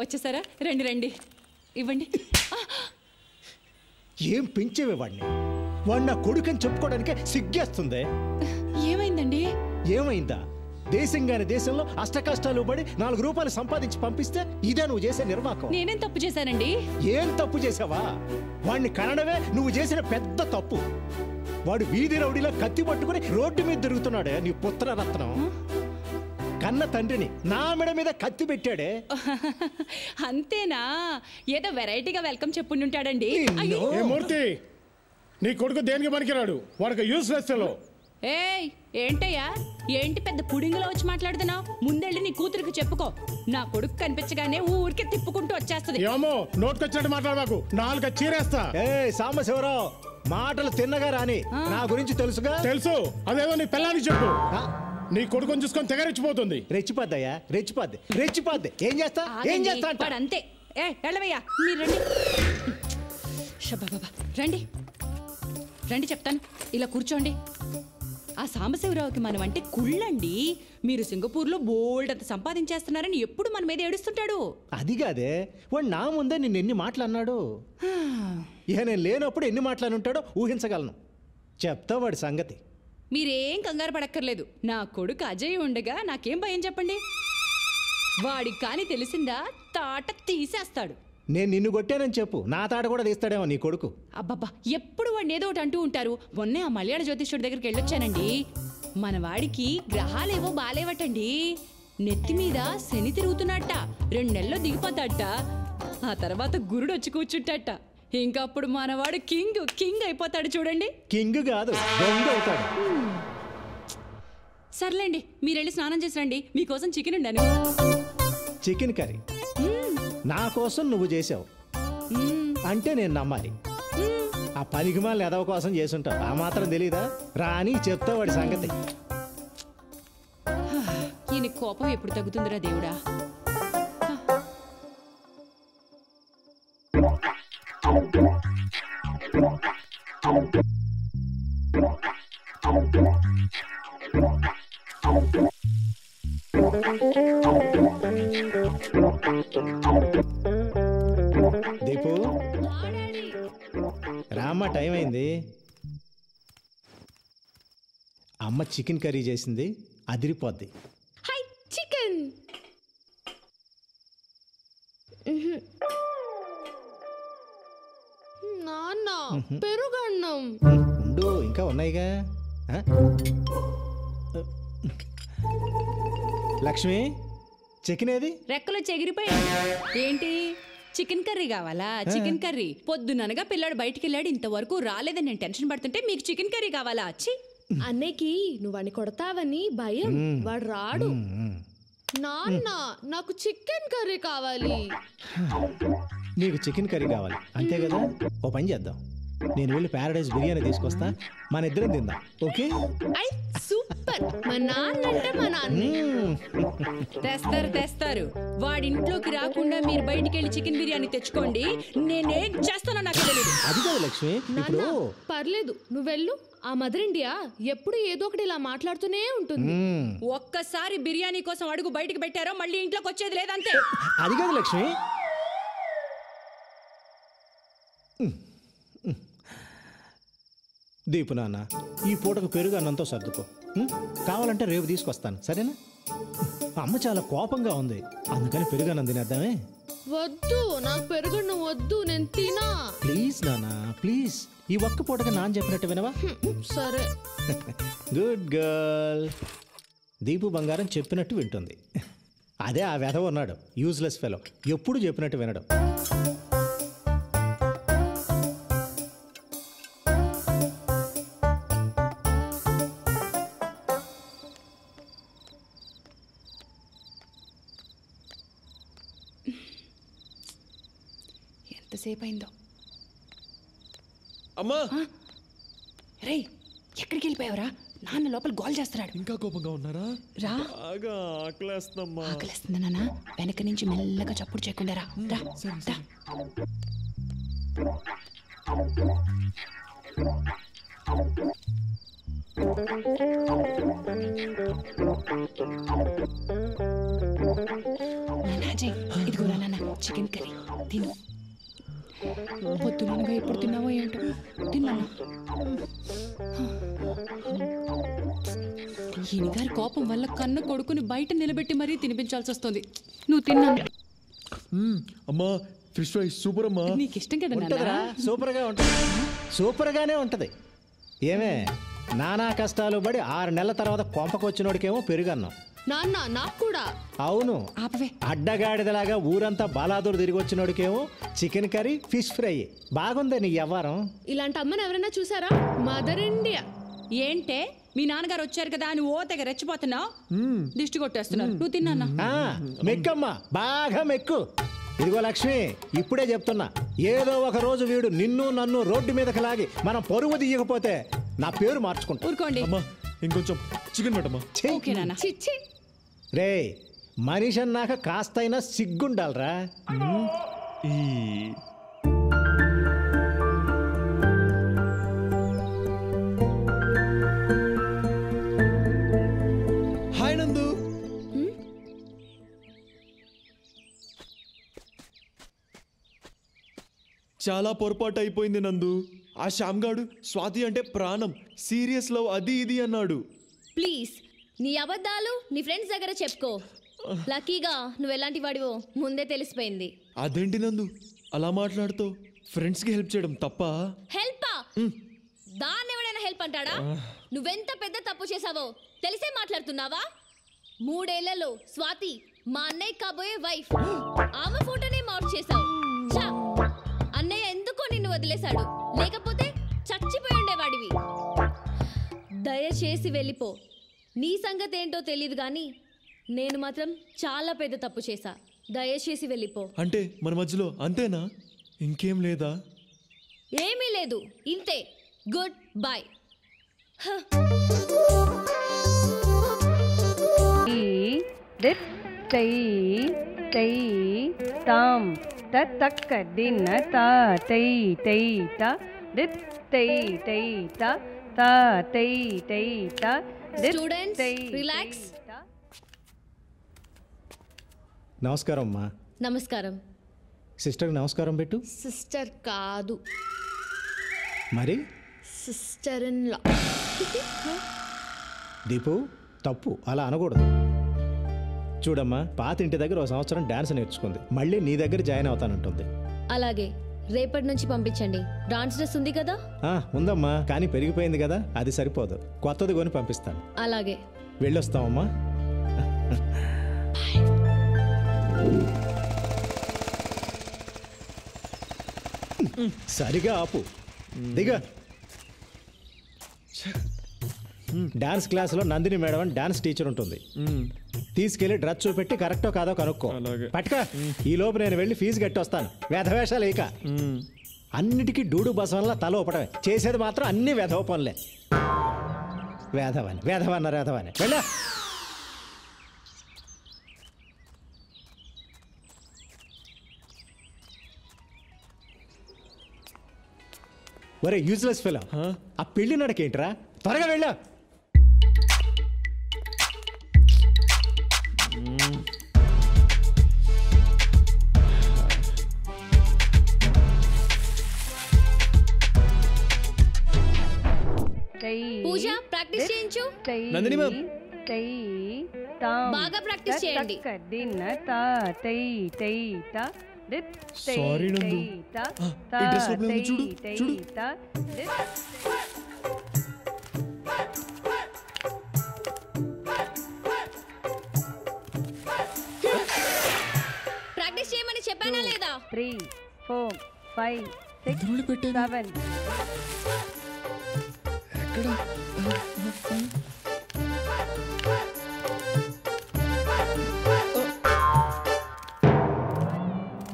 వచ్చేసారా? రండి రండి, ఇవ్వండి. ఏం పెంచేవే వాడిని? వాడు నా కొడుకని చెప్పుకోవడానికే సిగ్గేస్తుంది. ఏమైందండి? ఏమైందా? దేశంగానే దేశంలో అష్టకష్టాలు పడి 4 రూపాయలు సంపాదించి పంపిస్తే ఇదే నువ్వు చేసే నిర్వాకం. నేనేం తప్పు చేశానండి? ఏం తప్పు చేసావా? వాడిని కనడమే నువ్వు చేసిన పెద్ద తప్పు. వాడు వీధి రౌడీలో కత్తి పట్టుకుని రోడ్డు మీద తిరుగుతున్నాడే నీ పుత్రరత్నం. కన్న తండ్రిని నా మెడ మీద కత్తి పెట్టాడే. అంతేనా? ఏదో వెరైటీగా వెల్కమ్ చెప్పుంటాడండి. మూర్తి, నీ కొడుకు దేనికి పనికిరాడు, వాడికి యూస్లెస్ ఫెలో. ఏయ్, ఏంటయ్యా? ఏంటి పెద్ద పుడింగులో వచ్చి మాట్లాడుతున్నావు? ముందెళ్ళి నీ కూతురికి చెప్పుకో. నా కొడుకు కనిపించగానే ఊరికే తిప్పుకుంటూ వచ్చేస్తుంది. ఏమో నోట్కొచ్చినట్టు మాట్లాడబాకు, 4 చీరేస్తా. సాంబశివరావు, మాటలు తిన్నగా రాని. నా గురించి తెలుసుగా? తెలుసు. అదేదో నీ పిల్లానికి చెప్పు. నీ కొడుకుని చూసుకొని తెగ రెచ్చిపోతుంది. రెచ్చిపోద్దయ్యా, రెచ్చిపోద్ది. ఏం చేస్తా అంతే. ఏ వెళ్ళవయ్యా, మీరు రండి. షబాబా, రండి రండి చెప్తాను. ఇలా కూర్చోండి. ఆ సాంబశివరావుకి మనం అంటే కుళ్ళండి. మీరు సింగపూర్లో బోల్డ్ అంత సంపాదించేస్తున్నారని ఎప్పుడు మన మీద ఏడుస్తుంటాడు. అది కాదే, వాడు నా ముందే నిన్ను ఎన్ని మాటలు అన్నాడు. ఇక నేను లేనప్పుడు ఎన్ని మాటలు ఉంటాడో ఊహించగలను. చెప్తా వాడి సంగతి. మీరేం కంగారు పడక్కర్లేదు. నా కొడుకు అజయ్ ఉండగా నాకేం భయం చెప్పండి. వాడికి కానీ తెలిసిందా తాట తీసేస్తాడు. నేను నిన్ను కొట్టానని చెప్పు, నా తాట కూడా తీస్తాడేమో నీ కొడుకు. అబ్బబ్బా, ఎప్పుడు వాడిని ఏదో ఒకటి అంటూ ఉంటారు. మొన్నే ఆ మలయాళ జ్యోతిష్యుడి దగ్గరికి వెళ్ళొచ్చానండి. మన వాడికి గ్రహాలేవో బాలేవటండి. నెత్తి మీద శని తిరుగుతున్నట్ట. 2 నెలల్లో దిగిపోతాడట. ఆ తర్వాత గురుడు వచ్చి కూర్చుంటాట. ఇంకప్పుడు మనవాడు కింగ్ అయిపోతాడు. చూడండి. కింగ్ కాదు, దొంగ అవుతాడు. సర్లేండి, మీరెళ్ళి స్నానం చేసి రండి. మీకోసం చికెన్ ఉండాను. చికెన్ కర్రీ నా కోసం నువ్వు చేసావు అంటే నేను నమ్మాలి. ఆ పనికిమాల ఎదవ కోసం చేసుంటావు, ఆ మాత్రం తెలీదా? రాని చెప్తా వాడి సంగతి. ఈయన కోపం ఎప్పుడు తగ్గుతుందిరా దేవుడా. దీపు, రామ్మ, టైం అయింది. అమ్మ చికెన్ కర్రీ చేసింది, అదిరిపోద్ది. చికెన్ నాన్న, పెరుగన్నం ఉండు, ఇంకా ఉన్నాయిగా. లక్ష్మి, చికెన్ ఏది? రెక్కలు చెగిరిపోయాయి. ఏంటి చికెన్ కర్రీ కావాలా? చికెన్ కర్రీ పొద్దుననగా పిల్లాడు బయటికి వెళ్ళాడు, ఇంతవరకు రాలేదని నేను టెన్షన్ పడుతుంటే మీకు చికెన్ కర్రీ కావాలా? అన్నయ్యకి నువ్వు అని కొడతావని భయం, వాడు రాడు. నాన్న, నాకు చికెన్ కర్రీ కావాలి. నీకు చికెన్ కర్రీ కావాలి అంతే కదా? ఓ పని చేద్దాం, నేను వెళ్ళి ప్యారడైజ్ బిర్యానీ తీసుకొస్తా, మన ఇద్దరం తిందాం. ఓకే? సూపర్. మా నాన్న అంటే మా నాన్న. తెస్తారు. వాడింట్లోకి రాకుండా మీరు బయటికి వెళ్ళి చికెన్ బిర్యానీ తెచ్చుకోండి. నేనేం చేస్తానో నాకు తెలియదు. అది కాదు లక్ష్మి, ఇప్పుడు పర్లేదు, నువ్వు వెళ్ళు. ఆ మదర్ ఇండియా ఎప్పుడు ఏదో ఒకటి ఇలా మాట్లాడుతూనే ఉంటుంది. ఒక్కసారి బిర్యానీ కోసం అడుగు బయటికి పెట్టారో మళ్ళీ ఇంట్లోకి వచ్చేది లేదంతే. అది కాదు లక్ష్మి, దీపు నాన్న, ఈ పూటకు పెరుగు అన్నంతో సర్దుకో. కావాలంటే రేపు తీసుకొస్తాను, సరేనా? అమ్మ చాలా కోపంగా ఉంది, అందుకని పెరుగు అన్నం తినేద్దామే. వద్దు, నాకు పెరుగన్నం వద్దు, నేను తినా. ప్లీజ్ నాన్న, ప్లీజ్. ఈ ఒక్క పూటగా నాన్న చెప్పినట్టు వినవా? సరే. Good girl. దీపు బంగారం చెప్పినట్టు వింటుంది. అదే ఆ వెధవ ఉన్నాడు, యూజ్లెస్ ఫెలో, ఎప్పుడు చెప్పినట్టు వినడు. ఎంతసేపు అయిందో. అమ్మా, రే, ఎక్కడికి వెళ్ళిపోయావరా? నాన్న లోపల గోల్ చేస్తున్నాడు. ఇంకా కోపంగా ఉన్నారా? రా. బాగా ఆకలేస్తుందమ్మా. ఆకలేస్తుందా నాన్న? వెనక నుంచి మెల్లగా చప్పుడు చేయకుండా రా. రా. అజయ్ ఇదిగోరా నాన్న చికెన్ కర్రీ తిను. పొద్దునగా ఎప్పుడు తిన్నావో ఏంటో తిన్నా. ఈయన గారి కోపం వల్ల కన్న కొడుకుని బయట నిలబెట్టి మరీ తినిపించాల్సి వస్తుంది. నువ్వు తిన్నా. అమ్మా ఫిష్ ఫ్రై సూపర్ అమ్మా. నీకు ఇష్టం కదా ఉంటుందిరా, సూపర్గా ఉంటుంది. సూపర్గానే ఉంటుంది. ఏమే నానా కష్టాలు పడి 6 నెలల తర్వాత కొంపకొచ్చినోడికేమో పెరుగన్నాం. నాన్న నాకు కూడా. అవును, ఆపవే. అడ్డగాడిదలాగా ఊరంతా బాలాదూరు తిరిగి వచ్చినోడికేమో చికెన్ కర్రీ ఫిష్ ఫ్రై. బాగుంది నీ వ్యవహారం. ఇలాంటి అమ్మని ఎవరైనా చూసారా? Mother India. ఏంటే మీ నాన్నగారు వచ్చారు కదా అని ఓ తెగ రెచ్చిపోతున్నావు. దిష్టి కొట్టేస్తున్నారు. నువ్వు తిన్నా. మెక్కమ్మా, బాగా మెక్కు. ఇదిగో లక్ష్మి, ఇప్పుడే చెప్తున్నా, ఏదో ఒక రోజు వీడు నిన్ను నన్ను రోడ్డు మీదకి లాగి మనం పరువు తీయకపోతే నా పేరు మార్చుకుంటా. ఊరుకోండి. అమ్మా ఇంకొంచెం చికెన్ పెట్టమ్మా. ఓకే నాన్న. చిచ్చి. రే, మనిషి అన్నాక కాస్తైనా సిగ్గుండాలరా. ఈ హాయ్ నందు. చాలా పొరపాటు అయిపోయింది నందు. ఆ శ్యామ్గాడు స్వాతి అంటే ప్రాణం, సీరియస్ లవ్ అది ఇది అన్నాడు. ప్లీజ్ నీ అబద్ధాలు నీ ఫ్రెండ్స్ దగ్గర చెప్పుకో. లక్కీగా నువ్వు ఎలాంటి వాడివో ముందే తెలిసిపోయింది. అదేంటి నందు అలా మాట్లాడుతూ? ఫ్రెండ్స్కి హెల్ప్ చేయడం తప్ప? హెల్పా? దాన్ని ఎవడైనా హెల్ప్ అంటాడా? నువ్వెంత పెద్ద తప్పు చేసావో తెలిసే మాట్లాడుతున్నావా? 3 ఏళ్లలో స్వాతి మా అన్నయ్య కాబోయే వైఫ్. ఆమె ఫోటోనే మార్క్ చేసావు. ఛా! అన్నయ్య ఎందుకో నిన్ను వదిలేశాడు, లేకపోతే చచ్చిపోయి ఉండేవాడివి. దయచేసి వెళ్ళిపో. నీ సంగతి ఏంటో తెలియదు కానీ నేను మాత్రం చాలా పెద్ద తప్పు చేశా. దయచేసి వెళ్ళిపో. అంటే మన మధ్యలో అంతేనా? ఇంకేం లేదా? ఏమీ లేదు, ఇంతే. Good bye. తాం తక్క దిన తా తై తై తా దిత్ తై తై తా తా తై తై తా దిత్ స్టూడెంట్స్ తై రిలాక్స్. నమస్కారం అమ్మా. నమస్కారం. సిస్టర్కి నమస్కారం పెట్టు. సిస్టర్ కాదు, మరి సిస్టర్ ఇన్ లా. దీపు, తప్పు, అలా అనకూడదు. చూడమ్మా, పాత ఇంటి దగ్గర 1 సంవత్సరం డాన్స్ నేర్చుకుంది, మళ్ళీ నీ దగ్గర జాయిన్ అవుతానంటుంది. అలాగే రేపటి నుంచి పంపించండి. డాన్స్ డ్రెస్ ఉంది కదా? ఉందమ్మా, కానీ పెరిగిపోయింది కదా, అది సరిపోదు. కొత్తది కొని పంపిస్తాను. అలాగే వెళ్ళొస్తామమ్మా. సరిగా ఆపు, దిగా. డాన్స్ క్లాసులో నందిని మేడం అని డాన్స్ టీచర్ ఉంటుంది. తీసుకెళ్లి డ్రెస్ చూపెట్టి కరెక్టో కాదో కనుక్కో. అలాగే. పట్టుక. ఈ లోపు నేను వెళ్ళి ఫీజు కట్టి వస్తాను. వేధవేషాలు ఇక అన్నిటికీ డూడు బసవన్లా తల ఊపడమే, చేసేది మాత్రం అన్ని వేధవ పనులే. వేధవని వేధవన్నారు, వేధవని వెళ్ళా. ఒరే యూజ్లెస్ ఫెలో, ఆ పెళ్లి నడకేంట్రా? త్వరగా వెళ్ళా. పూజ ప్రాక్టీస్ చేయించు. నందిని మ్యామ్. బాగా ప్రాక్టీస్ చేయండి. సారీ నందు. ఈ డ్రెస్ లో ఉంది, చూడు చూడు. ప్రాక్టీస్ చేయమని చెప్పానా లేదా? 3 4 5 6 7 ఎక్కడ?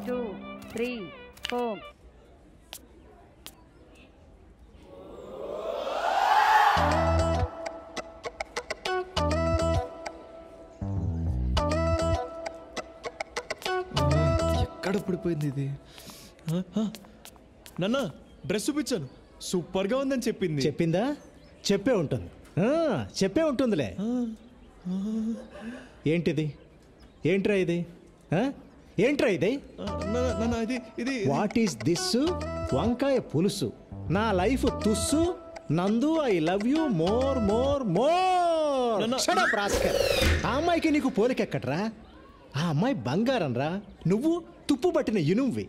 2 3 4 ఎక్కడ పడిపోయింది ఇది? నన్న డ్రెస్ చూపించాను, సూపర్ గా ఉందని చెప్పింది. చెప్పిందా? చెప్పే ఉంటుంది. చెప్పే ఉంటుందిలే. ఏంటిది? ఏంట్రా ఇది? ఏంట్రా ఇది? ఇది వాట్ ఈస్ దిస్? వంకాయ పులుసు. నా లైఫ్ తుస్సు. నందు I love you more more more. Shut up rascal. ఆ అమ్మాయికి నీకు పోలికెక్కడ్రా? ఆ అమ్మాయి బంగారం రా, నువ్వు తుప్పు పట్టిన ఇనువువి.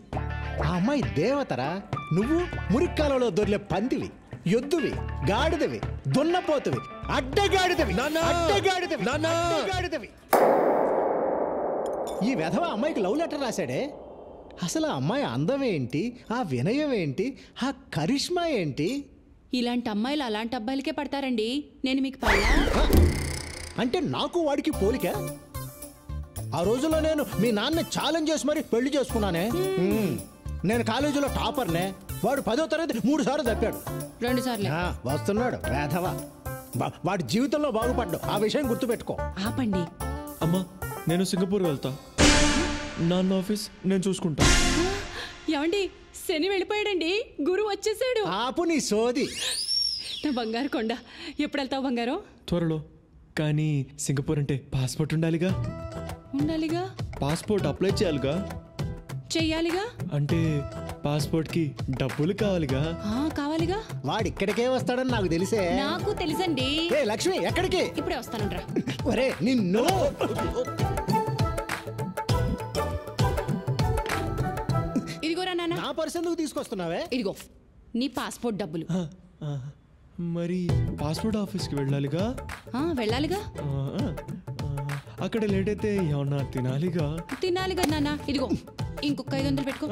ఆ అమ్మాయి దేవతరా, నువ్వు మురిక్కాలలో దొర్లే పందివి, ఎద్దువి, గాడిదవి, దున్నపోతువి, అడ్డగాడిదవి, అడ్డగాడిదవి, అడ్డగాడిదవి. ఈ వెధవ అమ్మాయికి లవ్ లెటర్ రాశాడే. అసలు ఆ అమ్మాయి అందం ఏంటి, ఆ వినయం ఏంటి, ఆ కరిష్మా ఏంటి? ఇలాంటి అమ్మాయిలు అలాంటి అబ్బాయిలకే పడతారండి. నేను మీకు పడలా? అంటే నాకు వాడికి పోలిక? ఆ రోజుల్లో నేను మీ నాన్న ఛాలెంజ్ చేసి మరి పెళ్లి చేసుకున్నానే. నేను కాలేజీలో టాపర్నే. వాడు 10వ తరగతి 3 సార్లు తప్పాడు. 2 సార్లు. వస్తున్నాడు వేధవ. వాడి జీవితంలో బాగుపడ్డావు, ఆ విషయం గుర్తుపెట్టుకో. ఆపండి. అమ్మా, నేను సింగపూర్ వెళ్తా. నాన్న ఆఫీస్ నేను చూసుకుంటా. ఏమండి, శని వెళ్ళిపోయాడండి, గురువు వచ్చేసాడు. ఆపు నీ సోది. నా బంగారు కొండ. ఎప్పుడు వెళ్తావు బంగారం? త్వరలో. కానీ సింగపూర్ అంటే పాస్పోర్ట్ ఉండాలిగా. ఉండాలిగా. పాస్పోర్ట్ అప్లై చేయాలిగా. చెయ్యాలిగా. అంటే పాస్పోర్ట్కి డబ్బులు కావాలిగా. కావాలిగా. వాడు ఇక్కడికే వస్తాడని నాకు తెలిసే. నాకు తెలుసండి. ఏ లక్ష్మి, ఎక్కడికి? ఇప్పుడే వస్తానంట్రా. ఒరే నిన్ను. ఇదిగోరా నాన్న. నా పర్స్ ఎందుకు తీసుకొస్తున్నావే? ఇదిగో నీ పాస్పోర్ట్ డబ్బులు. మరి పాస్పోర్ట్ ఆఫీస్కి వెళ్ళాలిగా. వెళ్ళాలిగా. అక్కడ లేట్ అయితే ఏమన్నా తినాలిగా. తినాలిగా నాన్న. ఇదిగో ఇంకొక 500 పెట్టుకో.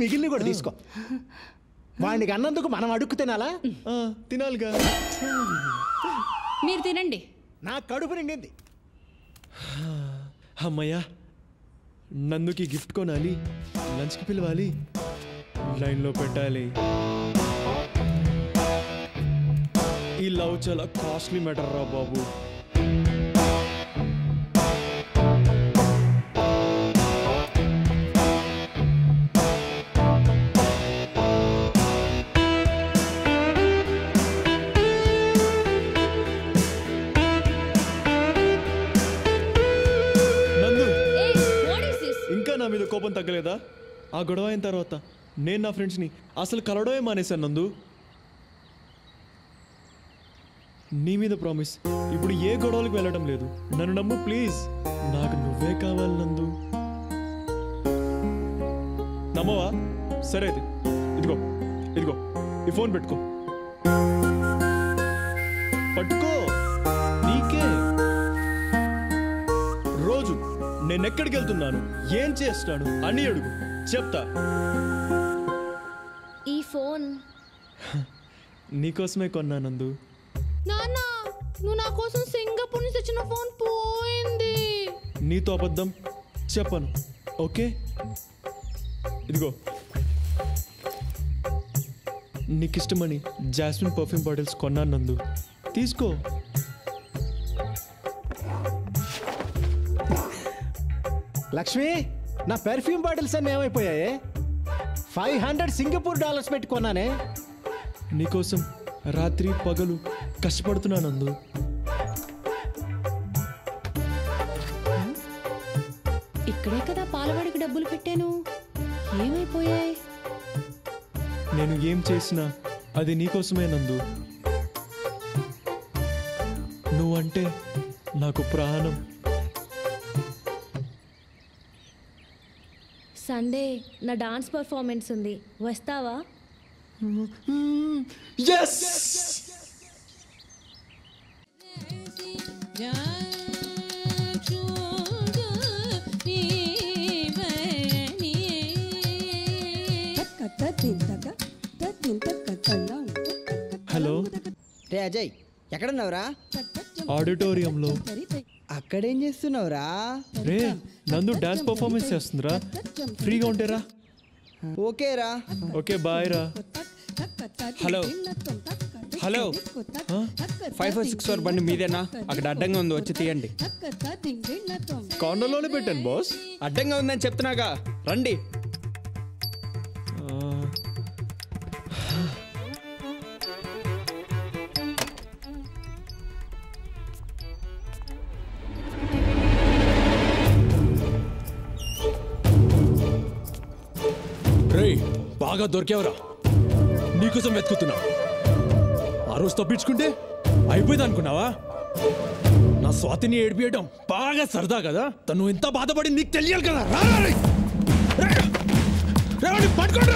మిగిలిన కూడా తీసుకో. వాడికి అన్నందుకు మనం అడుక్కు తినాలా? తినాలిగా. మీరు తినండి. నా కడుపు నిండింది. అమ్మయ్యా, నందుకి గిఫ్ట్ కొనాలి, లంచ్కి పిలవాలి, లైన్లో పెట్టాలి. ఈ లవ్ చాలా కాస్ట్లీ మ్యాటర్ రా బాబు. ఇంకా నా మీద కోపం తగ్గలేదా? ఆ గొడవ అయిన తర్వాత నేను నా ఫ్రెండ్స్ని అసలు కలవడమే మానేశాను నందు. నీ మీద ప్రామిస్, ఇప్పుడు ఏ గొడవలకు వెళ్ళడం లేదు. నన్ను నమ్ము ప్లీజ్. నాకు నువ్వే కావాలి నందు. నమ్మవా? సరే అయితే ఇదిగో ఇదిగో ఈ ఫోన్ పెట్టుకో. పట్టుకో, నీకే. రోజు నేను ఎక్కడికి వెళ్తున్నాను, ఏం చేస్తాను అని అడుగు, చెప్తా. ఈ ఫోన్ నీకోసమే కొన్నానందు. నాన్న, నువ్వు నా కోసం సింగపూర్ నుంచి తెచ్చిన ఫోన్ పోయింది. నీతో అబద్ధం చెప్పను, ఓకే? ఇదిగో నీకిష్టమని జాస్మిన్ పర్ఫ్యూమ్ బాటిల్స్ కొన్నాను నందు, తీసుకో. లక్ష్మి, నా పెర్ఫ్యూమ్ బాటిల్స్ అన్నీ ఏమైపోయాయి? $500 సింగపూర్ డాలర్స్ పెట్టి కొన్నానే. నీకోసం రాత్రి పగలు కష్టపడుతున్నానందు. ఇక్కడే కదా పాలవాడికి డబ్బులు పెట్టాను, ఏమైపోయాయి? నేను ఏం చేసినా అది నీకోసమే నందు. నువ్వంటే నాకు ప్రాణం. సండే నా డాన్స్ పర్ఫార్మెన్స్ ఉంది, వస్తావా? yes హలో రే అజయ్, ఎక్కడున్నావురా? ఆడిటోరియంలో. అక్కడేం చేస్తున్నావురా? రే నందు డాన్స్ పర్ఫార్మెన్స్ చేస్తుందిరా, ఫ్రీగా ఉంటేరా. ఓకేరా. ఓకే బాయ్ రా. హలో హలో 5464 బండి మీదేనా? అక్కడ అడ్డంగా ఉంది, వచ్చి తీయండి. కార్నర్లోనే పెట్టాను బాస్. అడ్డంగా ఉందని చెప్తున్నాగా, రండి. బాగా దొరికేవరా, నీకోసం వెతుకుతున్నా. ఆ రోజు తప్పించుకుంటే అయిపోయింది అనుకున్నావా? నా స్వాతిని ఏడిపియడం బాగా సరదా కదా. తను ఎంత బాధపడి నీకు తెలియాలి కదా. పట్టుకోండి.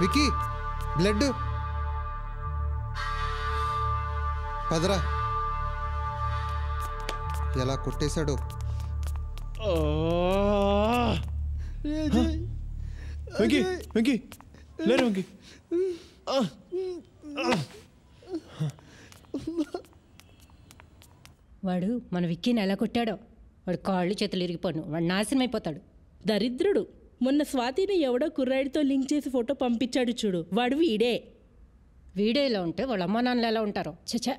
వికీ, బ్లడ్ పదరా. ఎలా కొట్టేశాడు. వెంకీ వెంకీ లేరు వెంకీ. వాడు మన విక్కీని ఎలా కొట్టాడో, వాడు కాళ్ళు చేతులు ఇరిగిపోను, వాడు నాశనం అయిపోతాడు. దరిద్రుడు. మొన్న స్వాతిని ఎవడో కుర్రాడితో లింక్ చేసి ఫోటో పంపించాడు చూడు, వాడు వీడే. వీడే ఇలా ఉంటే వాళ్ళ అమ్మా నాన్నలు ఎలా ఉంటారో. చచ్చా.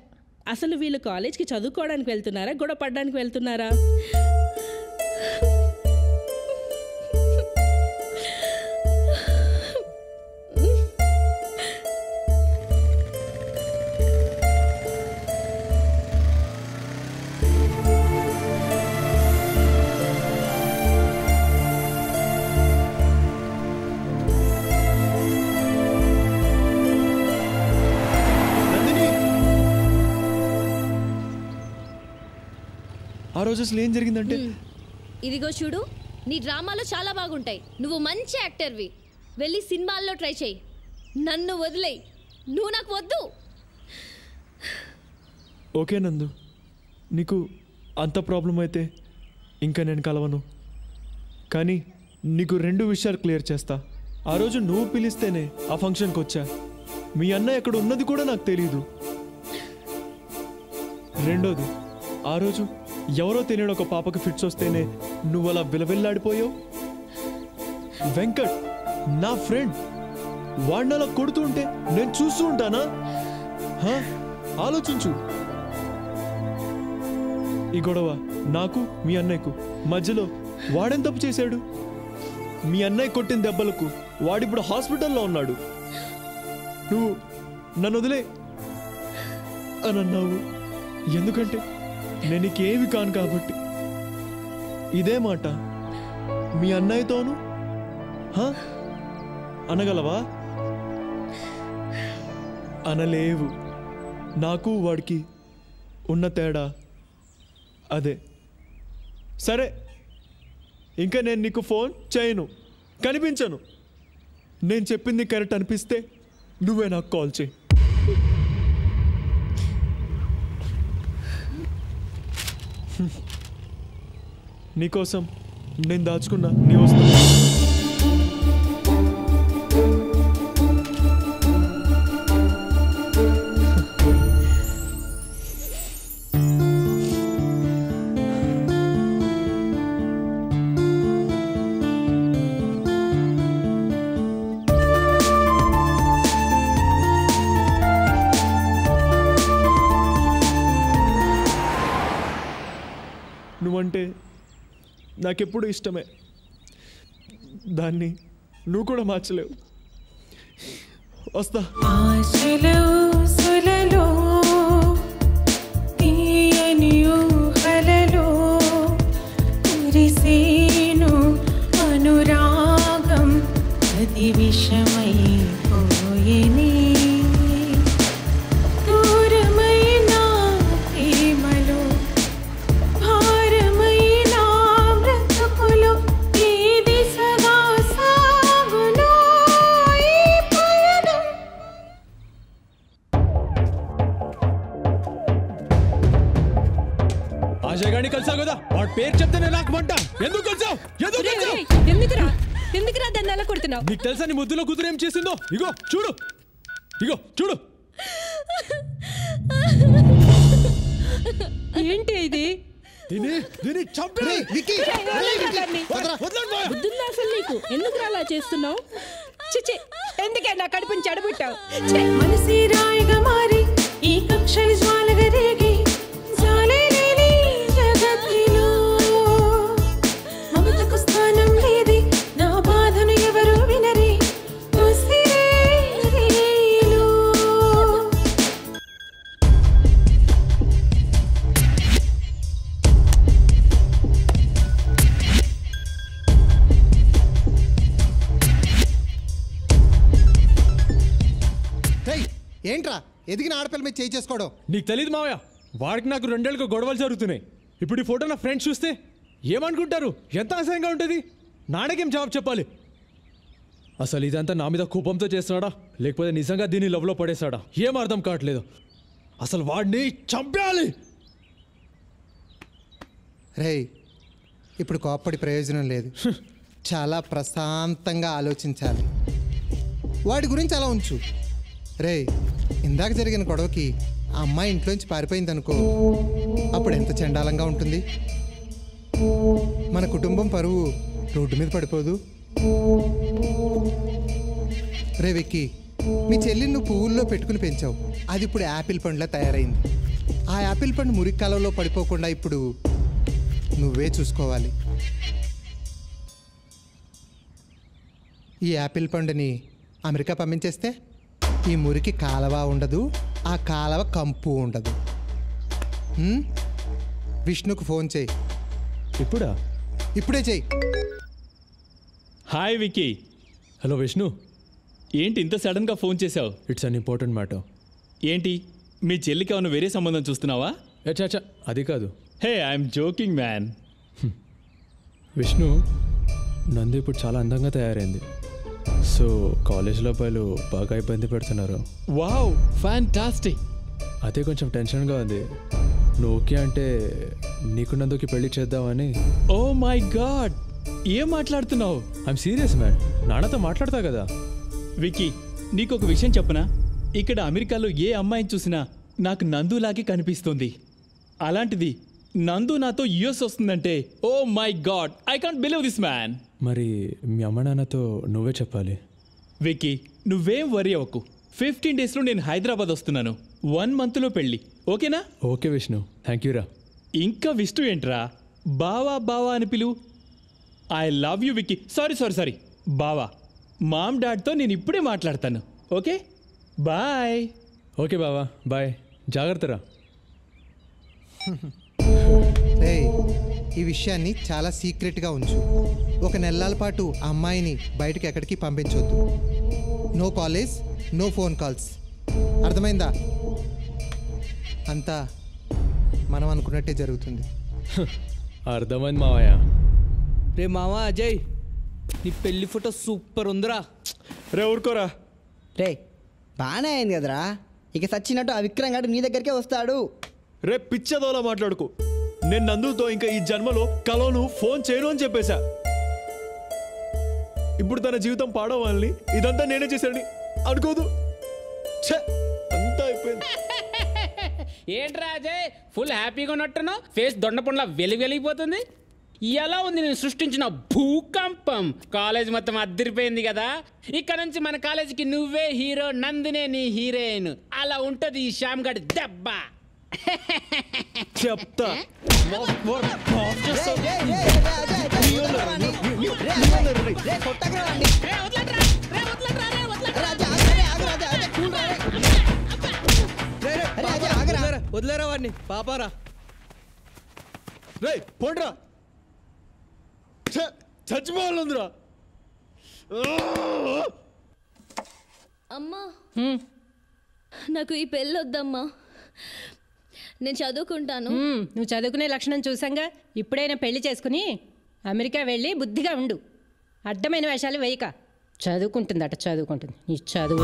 అసలు వీళ్ళు కాలేజ్కి చదువుకోవడానికి వెళ్తున్నారా, గొడవ పడడానికి వెళ్తున్నారా? ఆ రోజు అసలు ఏం జరిగిందంటే, ఇదిగో చూడు, నీ డ్రామాలో చాలా బాగుంటాయి. నువ్వు మంచి యాక్టర్వి. వెళ్ళి సినిమాల్లో ట్రై చేయి. నన్ను వదిలేయి. నువ్వు నాకు వద్దు. ఓకే నందు, నీకు అంత ప్రాబ్లం అయితే ఇంకా నేను కలవను. కానీ నీకు 2 విషయాలు క్లియర్ చేస్తా. ఆ రోజు నువ్వు పిలిస్తేనే ఆ ఫంక్షన్కి వచ్చా. మీ అన్న ఎక్కడ ఉన్నది కూడా నాకు తెలీదు. రెండోది, ఆ రోజు ఎవరో తెలియని ఒక పాపకి ఫిట్స్ వస్తేనే నువ్వు అలా విలవిల్లాడిపోయావు. వెంకట్ నా ఫ్రెండ్, వాడిని అలా కొడుతూ ఉంటే నేను చూస్తూ ఉంటానా? ఆలోచించు. ఈ గొడవ నాకు మీ అన్నయ్యకు మధ్యలో వాడేం తప్పు చేశాడు? మీ అన్నయ్య కొట్టిన దెబ్బలకు వాడిప్పుడు హాస్పిటల్లో ఉన్నాడు. నువ్వు నన్ను వదిలే అని అన్నావు. ఎందుకంటే నేను నీకేమి కాను కాబట్టి. ఇదే మాట మీ అన్నయ్యతోను అనగలవా? అనలేవు. నాకు వాడికి ఉన్న తేడా అదే. సరే, ఇంకా నేను నీకు ఫోన్ చేయను, కనిపించను. నేను చెప్పింది కరెక్ట్ అనిపిస్తే నువ్వే నాకు కాల్ చేయి. నీకోసం నేను దాచుకున్నా నీ వస్తా. నువ్వంటే నాకెప్పుడు ఇష్టమే. దాన్ని నువ్వు కూడా మార్చలేవు. వస్తా. అనురాగం అది విషమై పోయేనే. ఆశగాని కలిసావు కదా, వాడి పేరు చెప్తేనే నాకు మంట. ఎందుకు కలిసావు? ఎందుకురా దాన్ని అలా కొడుతున్నావు? నీకు తెలుసా నీ ముద్దులో కూతురు ఏం చేసిందో? ఇగో చూడు, ఇగో చూడు. ఏంటి ఇది? బుద్ధుందా అసలు నీకు? ఎందుకు అలా చేస్తున్నావు? చిచి, ఎందుకే నా కడుపుని చెడబుట్టావు? మనసి రాయిగా మారి ఈ కక్షలు జ్వాలగా రేగి జాలే లేని జగత్తులో మమతకు స్థానం లేది, నా బాధను ఎవరు వినరి ఉసిరేలో. ఏంట్రా ఎదిగిన ఆడపిల్ల మీద చేయి చేసుకోవడం? నీకు తెలియదు మావయ్య, వాడికి నాకు 2 ఏళ్ళుగా గొడవలు జరుగుతున్నాయి. ఇప్పుడు ఈ ఫోటో నా ఫ్రెండ్స్ చూస్తే ఏమనుకుంటారు? ఎంత అసహ్యంగా ఉంటుంది. నాన్నకేం జవాబు చెప్పాలి? అసలు ఇదంతా నా మీద కోపంతో చేస్తున్నాడా, లేకపోతే నిజంగా దీన్ని లవ్లో పడేశాడా? ఏం అర్థం కావట్లేదు. అసలు వాడిని చంపేయాలి. రేయ్, ఇప్పుడు కోప్పడి ప్రయోజనం లేదు. చాలా ప్రశాంతంగా ఆలోచించాలి. వాడి గురించి అలా ఉంచు. రేయ్, ఇందాక జరిగిన గొడవకి ఆ అమ్మాయి ఇంట్లోంచి పారిపోయిందనుకో, అప్పుడు ఎంత చండాలంగా ఉంటుంది. మన కుటుంబం పరువు రోడ్డు మీద పడిపోదు. రే విక్కీ, మీ చెల్లిని నువ్వు పువ్వుల్లో పెట్టుకుని పెంచావు. అది ఇప్పుడు యాపిల్ పండులా తయారైంది. ఆ యాపిల్ పండు మురికి కాలంలో పడిపోకుండా ఇప్పుడు నువ్వే చూసుకోవాలి. ఈ యాపిల్ పండుని అమెరికా పంపించేస్తే ఈ మురికి కాలవ ఉండదు, ఆ కాలవ కంపు ఉండదు. విష్ణుకు ఫోన్ చేయి. ఇప్పుడా? ఇప్పుడే చేయి. హాయ్ విక్కీ. హలో విష్ణు, ఏంటి ఇంత సడన్గా ఫోన్ చేసావు? It's an important matter. ఏంటి, మీ చెల్లికి ఏమైనా వేరే సంబంధం చూస్తున్నావా? చాచా, అది కాదు. హే, ఐఎమ్ జోకింగ్ మ్యాన్. విష్ణు, నందు ఇప్పుడు చాలా అందంగా తయారైంది. సో కాలేజ్లో అబ్బాయిలు బాగా ఇబ్బంది పెడుతున్నారు. Wow, fantastic. అదే కొంచెం టెన్షన్గా ఉంది. నువ్వు ఓకే అంటే నీకు నందుకి పెళ్లి చేద్దామని. ఓ మై గాడ్, ఏం మాట్లాడుతున్నావు? ఐఎమ్ సీరియస్ మ్యాన్, నాన్నతో మాట్లాడతా కదా. విక్కీ, నీకు ఒక విషయం చెప్పనా? ఇక్కడ అమెరికాలో ఏ అమ్మాయిని చూసినా నాకు నందులాగే కనిపిస్తుంది. అలాంటిది నందు నాతో యుఎస్ వస్తుందంటే oh my God, I can't believe this man. మరి మీ అమ్మ నాన్నతో నువ్వే చెప్పాలి. విక్కీ, నువ్వేం వరీ అవ్వకు. 15 డేస్లో నేను హైదరాబాద్ వస్తున్నాను. 1 మంత్లో పెళ్ళి, ఓకేనా? ఓకే విష్ణు, థ్యాంక్ యూ రా. ఇంకా విష్ణు ఏంట్రా? బావా బావా అని పిలువు. I love you Vicky. Sorry బావా. మామ్ డాడ్తో నేను ఇప్పుడే మాట్లాడతాను. Okay, bye. ఓకే బావా, బాయ్. జాగ్రత్తరా. రేయ్, ఈ విషయాన్ని చాలా సీక్రెట్గా ఉంచు. 1 నెలల పాటు ఆ అమ్మాయిని బయటకి ఎక్కడికి పంపించొద్దు. No college, no phone calls. అర్థమైందా? అంతా మనం అనుకున్నట్టే జరుగుతుంది. అర్థమైంది మావయ్య. రే మావా అజయ్, నీ పెళ్లి ఫోటో సూపర్ ఉందిరా. రే ఊరుకోరా. రే బాగానే అయింది కదరా. ఇక సచ్చినట్టు ఆ విక్రమ్ గారు నీ దగ్గరికే వస్తాడు. రే పిచ్చదోలా మాట్లాడుకో. నేను నందుతో ఇంకా ఈ జన్మలో కలోను ఫోన్ చేయను అని చెప్పేశా. ఇప్పుడు తన జీవితం పాడవాలని ఇదంతా నేనే చేశాను అనుకోదు. అంతా అయిపోయింది. ఏంట్రా అజయ్, ఫుల్ హ్యాపీగా ఉన్నట్టున్నావు? ఫేస్ దొండపండ్లా వెలిగిపోతుంది. ఎలా ఉంది నేను సృష్టించిన భూకంపం? కాలేజ్ మొత్తం అద్దరిపోయింది కదా. ఇక్కడ నుంచి మన కాలేజీకి నువ్వే హీరో, నందినే నీ హీరోయిన్. అలా ఉంటది ఈ శ్యామ్ గడి దెబ్బ. చెప్తా. వదిలేరా వాడిని, పాపారా. రే పోండ్రా, చచ్చిపోవాలందిరా. అమ్మా, నాకు ఈ పెళ్ళి వద్దమ్మా. నేను చదువుకుంటాను. నువ్వు చదువుకునే లక్షణం చూసాంగా. ఇప్పుడైనా పెళ్లి చేసుకుని అమెరికా వెళ్ళి బుద్ధిగా ఉండు. అడ్డమైన వేషాలు వేయక. చదువుకుంటుందట, చదువుకుంటుంది. ఈ చదువు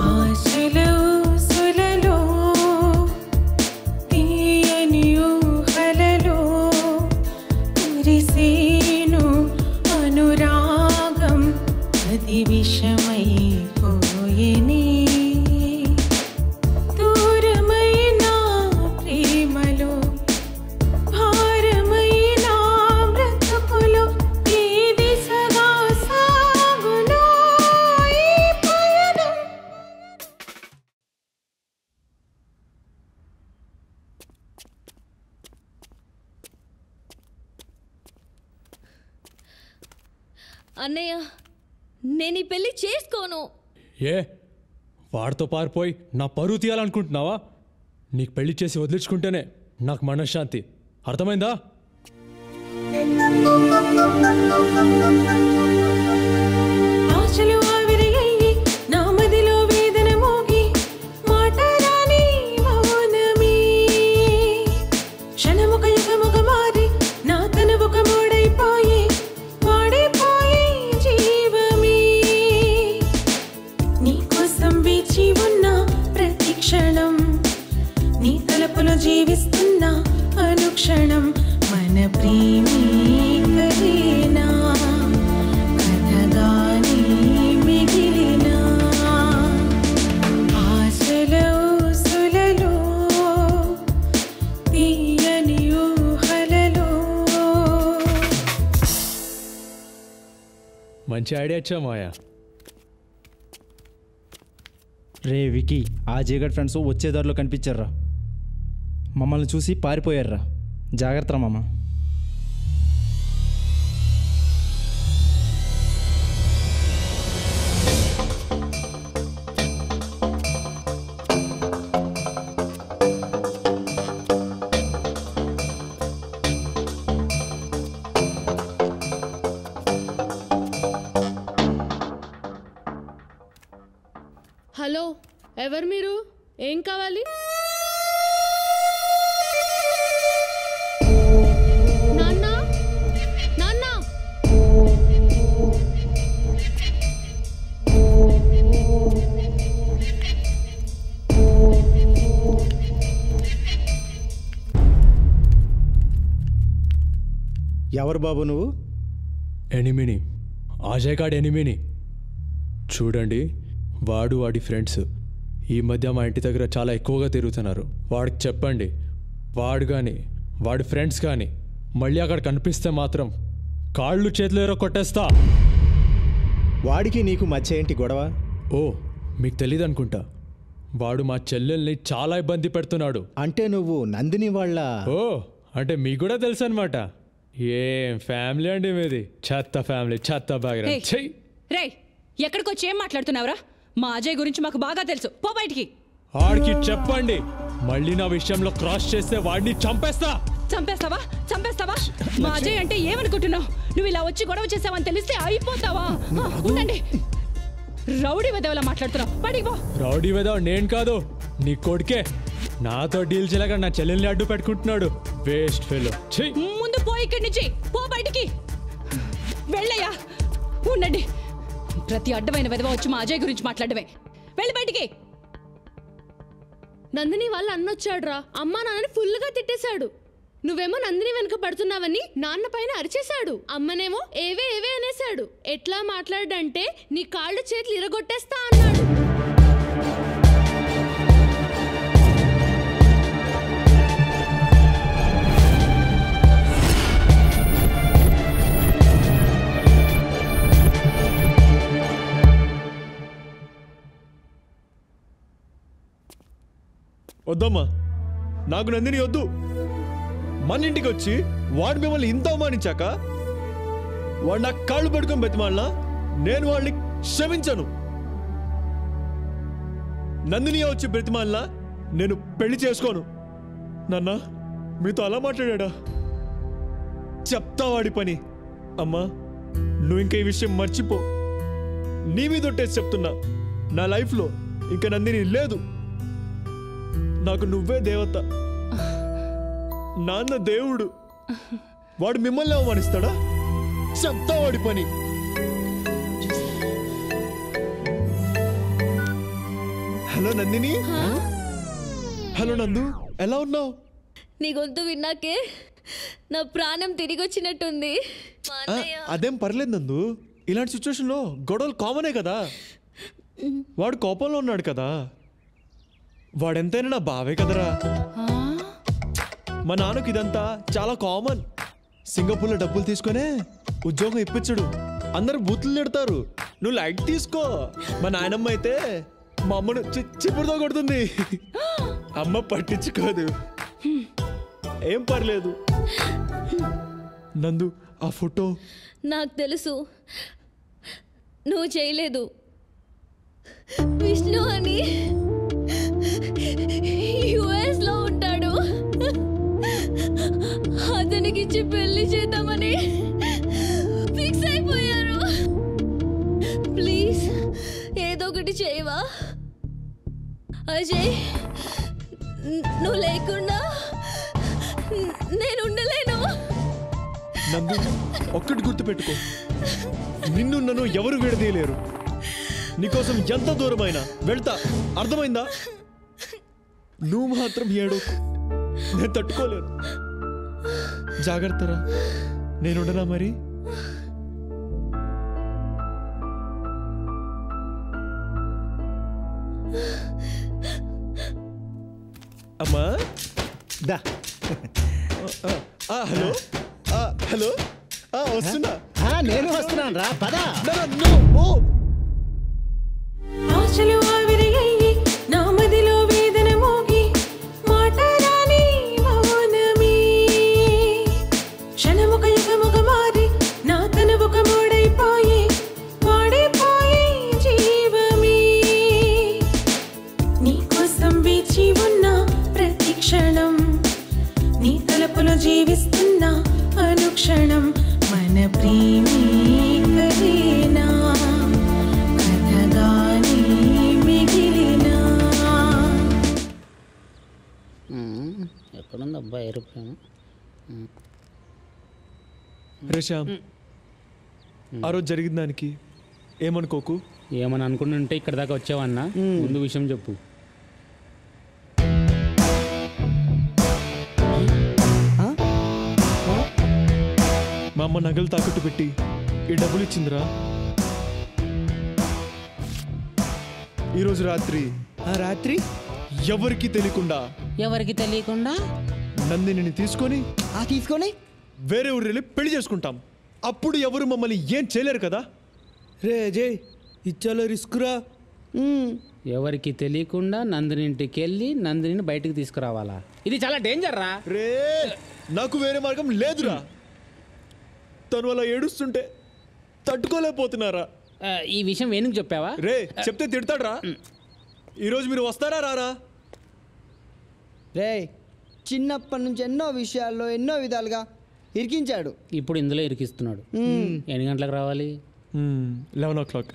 అనురాగం అది విషమై పోయేనే. అన్నయ్య నేను ఈ పెళ్లి చేసుకోను. ఏ వాడితో పారిపోయి నా పరువు తీయాలనుకుంటున్నావా? నీకు పెళ్లి చేసి వదిలించుకుంటేనే నాకు మనశ్శాంతి. అర్థమైందా? ఆశలు ఆవిరయ్యి నా మదిలో వేదన మోగి మాటరాని మౌనమే క్షణముక యుగముగ మారి నా తనువుక మూడైపోయి వాడిపోయి జీవమే నీ కోసం వేచి ఉన్న ప్రతి క్షణం నీ తలుపులో జీవిస్తున్న అనుక్షణం మన ప్రేమే కలేనా కథగానే మిగిలినా ఆశల ఊసులలో తీయని ఊహలలో. మంచి ఐడియా ఇచ్చా మాయా. రే వికీ, ఆ జీగడ్ ఫ్రెండ్స్ వచ్చే దారిలో కనిపించారా, మమ్మల్ని చూసి పారిపోయారా. జాగ్రత్త మామ. హలో, ఎవరు మీరు? ఏం కావాలి? నాన్న, నాన్న. ఎవరు బాబు నువ్వు? ఎనిమిని, అజయ్ గాడి ఎనిమిని. చూడండి, వాడు వాడి ఫ్రెండ్స్ ఈ మధ్య మా ఇంటి దగ్గర చాలా ఎక్కువగా తిరుగుతున్నారు. వాడికి చెప్పండి, వాడు కానీ వాడి ఫ్రెండ్స్ కానీ మళ్ళీ అక్కడ కనిపిస్తే మాత్రం కాళ్ళు చేతులు ఎరో కొట్టేస్తా. వాడికి నీకు మధ్య ఏంటి గొడవ? ఓ, మీకు తెలియదు అనుకుంటా. వాడు మా చెల్లెల్ని చాలా ఇబ్బంది పెడుతున్నాడు. అంటే నువ్వు నందిని వాళ్ళ? ఓ, అంటే మీకు కూడా తెలుసు అనమాట. ఏం ఫ్యామిలీ అండి మీది? చెత్త ఫ్యామిలీ, చెత్త బ్యాక్గ్రౌండ్. చెయ్యి రే, ఎక్కడికి వచ్చి ఏం మాట్లాడుతున్నావురా? మా అజయ్ గురించి మాకు బాగా తెలుసు, పో బయటికి. వాడికి చెప్పండి, మళ్ళీ నా విషయంలో క్రాస్ చేస్తే వాడిని చంపేస్తా. చంపేస్తావా? చంపేస్తావా? మా అజయ్ అంటే ఏమనుకుంటున్నావు? నువ్వు ఇలా వచ్చి గొడవ చేసావని తెలిస్తే అయిపోతావా? ఉండండి, రౌడీ వెదవలా మాట్లాడుతున్నావు, బయటికి పో. రౌడీ వెదవ నేను కాదు, నీ కొడుకే. నాతో డీల్ చేయలేక నా చెల్లెల్ని అడ్డు పెట్టుకుంటున్నాడు. Waste fellow. ముందు పో ఇక్కడి నుంచి, పో బయటికి. వెళ్ళయ్యా. ఉండండి, ప్రతి అడ్డమైన వెదవ వచ్చి మా అజయ్ గురించి మాట్లాడమే. వెళ్ళి బయటికి. నందిని వాళ్ళ అన్నొచ్చాడురా. అమ్మా నాన్నని ఫుల్గా తిట్టేశాడు. నువ్వేమో నందిని వెనుక పడుతున్నావని నాన్న పైన అరిచేశాడు. అమ్మనేమో ఏవే ఏవే అనేశాడు. ఎట్లా మాట్లాడంటే నీ కాళ్ళు చేతులు ఇరగొట్టేస్తా అన్నాడు. వద్దమ్మా, నాకు నందిని వద్దు. మన ఇంటికి వచ్చి వాడు మిమ్మల్ని ఇంత అవమానించాక వాడు నాకు కాళ్ళు పట్టుకొని బతిమాలినా నేను వాడిని క్షమించను. నందిని వచ్చి బ్రతిమాలినా నేను పెళ్లి చేసుకోను. నాన్న, మీతో అలా మాట్లాడా? చెప్తా వాడి పని. అమ్మా, నువ్వు ఇంకా ఈ విషయం మర్చిపో. నీ మీద ఒట్టేసి చెప్తున్నా, నా లైఫ్లో ఇంకా నందిని లేదు. నాకు నువ్వే దేవత. నాన్న దేవుడు. వాడు మిమ్మల్ని అవమానిస్తాడా? చెప్తా వాడి పని. హలో నందిని. హలో నందు, ఎలా ఉన్నావు? నీ గొంతు విన్నాకే నా ప్రాణం తిరిగి వచ్చినట్టుంది. అదేం పర్లేదు నందు, ఇలాంటి సిచ్యువేషన్లో గొడవలు కామనే కదా. వాడు కోపంలో ఉన్నాడు కదా. వాడెంతైనా నా బావే కదరా. మా నాన్నకి ఇదంతా చాలా కామన్. సింగపూర్లో డబ్బులు తీసుకునే ఉద్యోగం ఇప్పించడు. అందరు బూతులు తిడతారు, నువ్వు లైట్ తీసుకో. మా నాయనమ్మ అయితే మా అమ్మను చిప్పుడుతో కొడుతుంది. అమ్మ పట్టించుకోదు. ఏం పర్లేదు. నందు, ఆ ఫోటో నాకు తెలుసు. నువ్వు చేయలేదు. విష్ణు అని యుఎస్ లో ఉంటాడు. అతనికి ఇచ్చి పెళ్లి చేద్దామని ఫిక్స్ అయిపోయారు. ప్లీజ్ ఏదో ఒకటి చేయవా అజయ్? నువ్వు లేకుండా నేను ఉండలేను. నందు, ఒక్కటి గుర్తుపెట్టుకో, నిన్ను నన్ను ఎవరు విడదీయలేరు. నీకోసం ఎంత దూరమైనా వెళ్తా, అర్థమైందా? నువ్వు మాత్రం ఏడోకు, నేను తట్టుకోలేను. జాగ్రత్తరా, నేనుండనా మరి? అమ్మా దా. హలో హలో, వస్తున్నా. నేను వస్తున్నాను రా, పద. ఆశలు ఆవిరి అయ్యి నా మదిలో వేదన మోగి మాటరాని మౌనమే క్షణముక యుగముగ మారి నా తనువుక మోడైపోయి వాడిపోయి జీవమే నీ కోసం వేచి ఉన్న ప్రతి క్షణం నీ తలుపులో జీవిస్తున్న అనుక్షణం మన ప్రేమే కదేనా కథగానే మిగిలినా. ఎక్కడుంది అబ్బాయి ఏరోప్లేన్? రేషామ్, ఆ రోజు జరిగిన దానికి ఏమనుకోకు. ఏమని అనుకుంటుంటే ఇక్కడ దాకా వచ్చావన్నా? ముందు విషయం చెప్పు. మా అమ్మ నగలు తాకట్టు పెట్టి ఈ డబ్బులు ఇచ్చిందిరా. ఈరోజు రాత్రి ఎవరికి తెలియకుండా నందిని తీసుకొని వేరే ఊరు వెళ్ళి పెళ్లి చేసుకుంటాం. అప్పుడు ఎవరు మమ్మల్ని ఏం చేయలేరు కదా. రే అజయ్, ఇచ్చాలో రిస్క్ రా. ఎవరికి తెలియకుండా నందిని ఇంటికి వెళ్ళి నందిని బయటికి తీసుకురావాలా? ఇది చాలా డేంజర్ రా. రే, నాకు వేరే మార్గం లేదురా. తను అలా ఏడుస్తుంటే తట్టుకోలేకపోతున్నారా? ఈ విషయం వేణుకు చెప్పావా? రే, చెప్తే తిడతాడు రా. ఈరోజు మీరు వస్తారా రారా? రే, చిన్నప్పటి నుంచి ఎన్నో విషయాల్లో ఎన్నో విధాలుగా ఇరికించాడు. ఇప్పుడు ఇందులో ఇరికిస్తున్నాడు. ఎన్ని గంటలకు రావాలి? 11 o'clock.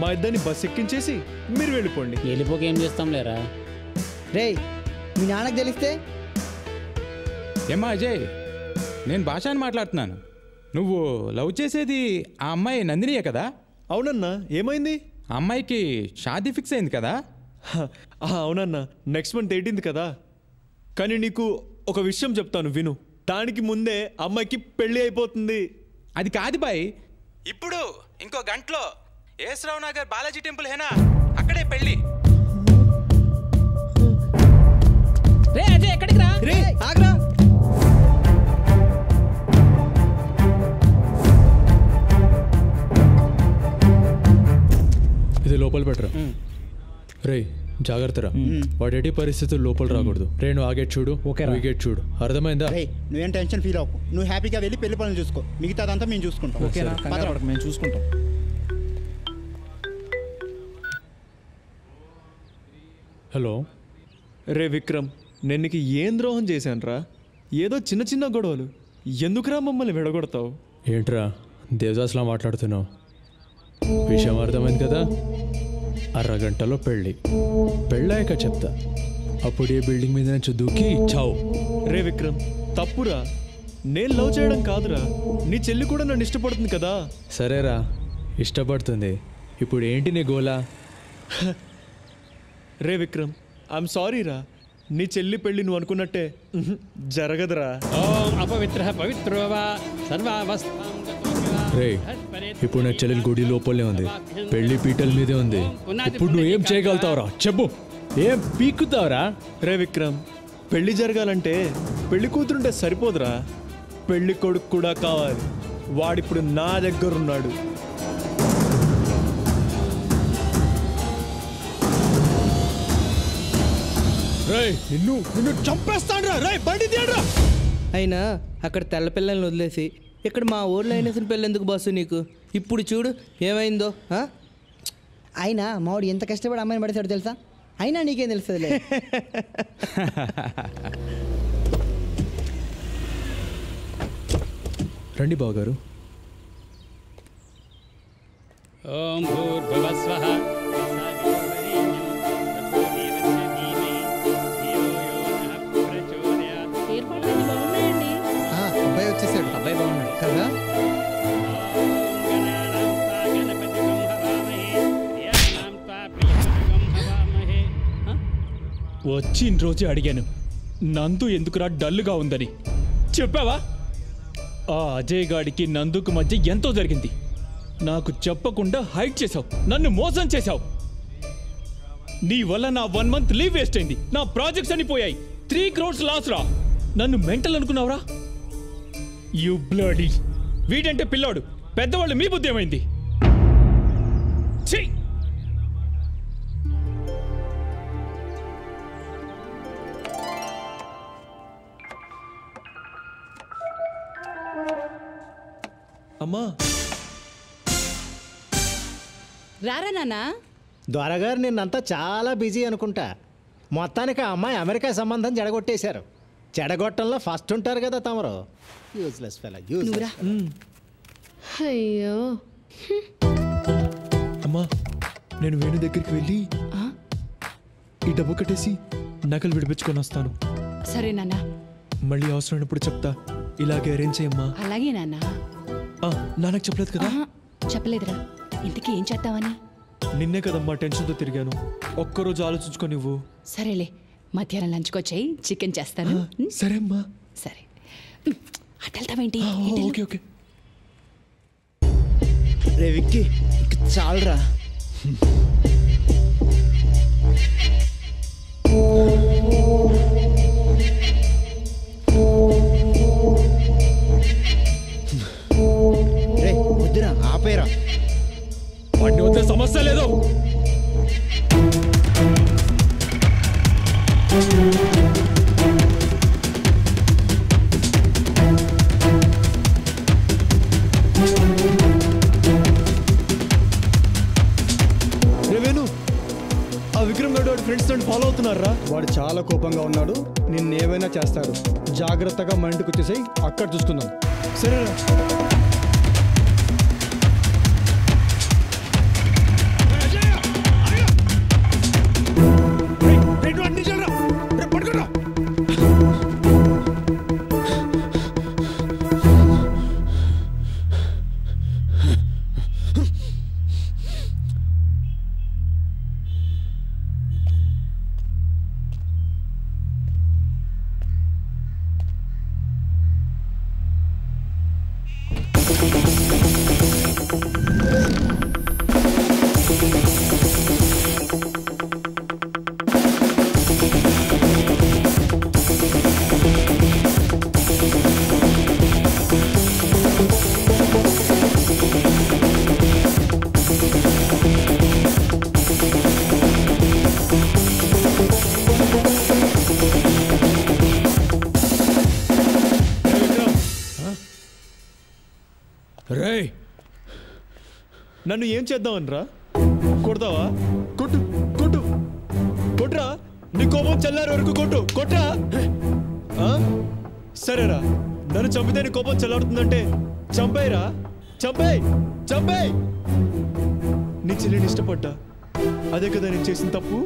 మా ఇద్దరిని బస్ ఎక్కించేసి మీరు వెళ్ళిపోండి. వెళ్ళిపోక ఏం చేస్తాం లేరా? రే, మీ నాన్నకు తెలిస్తే? ఏమ్మా అజయ్, నేను భాష అని మాట్లాడుతున్నాను. నువ్వు లవ్ చేసేది ఆ అమ్మాయి నందినియే కదా? అవునన్నా, ఏమైంది? ఆ అమ్మాయికి షాదీ ఫిక్స్ అయింది కదా? అవునన్నా, నెక్స్ట్ మంత్ 18th కదా. కానీ నీకు ఒక విషయం చెప్తాను విను. దానికి ముందే అమ్మాయికి పెళ్లి అయిపోతుంది. అది కాదు బాయ్, ఇప్పుడు ఇంకో గంటలో ఏసరావు నగర్ బాలాజీ టెంపుల్ హేనా, అక్కడే పెళ్లి. రే అజయ్, ఎక్కడికి రా? రే ఆగ్రా. ఇది లోపల పెట్టరా. రే జాగ్రత్తరా, వాడు ఎట్టి పరిస్థితులు లోపల రాకూడదు. రే, నువ్వు ఆ గేట్ చూడు, ఈ గేట్ చూడు, అర్థమైందా? నువ్వేం టెన్షన్ ఫీల్ అవ్వకు. నువ్వు హ్యాపీగా వెళ్ళి పెళ్లి పనులు చూసుకో, మిగతాదంతా మేము చూసుకుంటాం. ఓకేనా? మేము చూసుకుంటాం. హలో రే విక్రమ్, నేను నీకు ఏం ద్రోహం చేశాను రా? ఏదో చిన్న చిన్న గొడవలు, ఎందుకురా మమ్మల్ని విడగొడతావు? ఏంట్రా దేవదాస్లా మాట్లాడుతున్నావు? విషయం అర్థమైంది కదా. అరగంటలో పెళ్ళాక చెప్తా. అప్పుడు ఏ బిల్డింగ్ మీద నుంచి దూకి చావు. రే విక్రమ్, తప్పురా. నేను లవ్ చేయడం కాదురా, నీ చెల్లి కూడా నన్ను ఇష్టపడుతుంది కదా. సరేరా, ఇష్టపడుతుంది. ఇప్పుడు ఏంటి నీ గోలా? రే విక్రమ్, ఐఎమ్ సారీ రా. నీ చెల్లి పెళ్ళి నువ్వు అనుకున్నట్టే జరగదురా. అపవిత్ర పవిత్రోవా సర్వావస్థ. రే, ఇప్పుడు నా చెల్లెలు గుడి లోపలే ఉంది, పెళ్లి పీటల మీదే ఉంది. ఇప్పుడు నువ్వు ఏం చేయగలుగుతావురా చెప్పు? ఏం పీక్కుతావురా? రే విక్రమ్, పెళ్లి జరగాలంటే పెళ్లి కూతురుంటే సరిపోదురా, పెళ్లి కొడుకు కూడా కావాలి. వాడిప్పుడు నా దగ్గరున్నాడు. నిన్ను చంపేస్తాడ్రా. రే బయట తీయడ్రా. అయినా అక్కడ తెల్ల పిల్లల్ని వదిలేసి ఇక్కడ మా ఊర్లో అయిన పెళ్ళి ఎందుకు బాసు నీకు? ఇప్పుడు చూడు ఏమైందో. అయినా మావాడు ఎంత కష్టపడి అమ్మాయిని పడేసాడు తెలుసా? అయినా నీకేం తెలుస్తుందిలే. రండి బావగారు. ఓం భూర్భువస్వః అబ్బాయి వచ్చేసాడు. అబ్బాయి బాగున్నాడు కదా? వచ్చిన రోజే అడిగాను నందు ఎందుకురా డల్లుగా ఉందని. చెప్పావా? ఆ అజయ్ గాడికి నందుకు మధ్య ఎంతో జరిగింది. నాకు చెప్పకుండా హైడ్ చేశావు, నన్ను మోసం చేశావు. నీ వల్ల నా 1 month లీవ్ వేస్ట్ అయింది, నా ప్రాజెక్ట్స్ అని పోయాయి, 3 crores లాస్ రా. నన్ను మెంటల్ అనుకున్నావురా? You bloody. వీడంటే పిల్లాడు, పెద్దవాళ్ళు మీ బుద్ధి ఏమైంది? ఛీ! అమ్మా రారా నాన్న. దొరగారు నిన్నంతా చాలా బిజీ అనుకుంటా. మొత్తానికి ఆ అమ్మాయి అమెరికా సంబంధం చెడగొట్టేశారు. చెడగొట్టంలో ఫస్ట్ ఉంటారు కదా తమరు. Useless fellow, useless. అయ్యో. అమ్మా నేను వేణు దగ్గరికి వెళ్ళి ఈ డబ్బు కట్టేసి నకలు విడిపించుకొని వస్తాను. సరే నాన్న. మళ్ళీ అవసరమైనప్పుడు చెప్తా. ఇలాగే అరేంజ్ చేయమ్మా. అలాగే నాన్న. నాన్నకు చెప్పలేదు కదా? చెప్పలేదురా. ఇంతకీ ఏం చేద్దామని? నిన్నే కదమ్మా టెన్షన్తో తిరిగాను. ఒక్కరోజు ఆలోచించుకో నువ్వు. సరేలే, మధ్యాహ్నం లంచ్కి వచ్చాయి, చికెన్ చేస్తాను. సరే అమ్మా. సరే. అటెళ్తావేంటి? Okay okay. రే విక్కీ, చాలరా. రే వద్దురా, ఆపేరా. వాడిని వద్ద సమస్య లేదు. రేవేను, ఆ విక్రమ్ గడ్ వాడి ఫ్రెండ్స్ నన్ను ఫాలో అవుతున్నారా? వాడు చాలా కోపంగా ఉన్నాడు, నిన్నేమైనా చేస్తాడు. జాగ్రత్తగా మా ఇంటికి వచ్చేసాయి, అక్కడ చూసుకుందాం. సరేరా. నన్ను ఏం చేద్దామనరా? కొడతావా? కొట్టు కొట్టు కొట్రా. నీ కోపం చల్లారి వరకు కొట్టు. కొట్రా. సరేరా, నన్ను చంపితే నీ కోపం చల్లారుతుందంటే చంపేయరా. చంపేయ్ చంపేయ్. నీ చెల్లిని ఇష్టపడ్డా, అదే కదా నేను చేసిన తప్పు.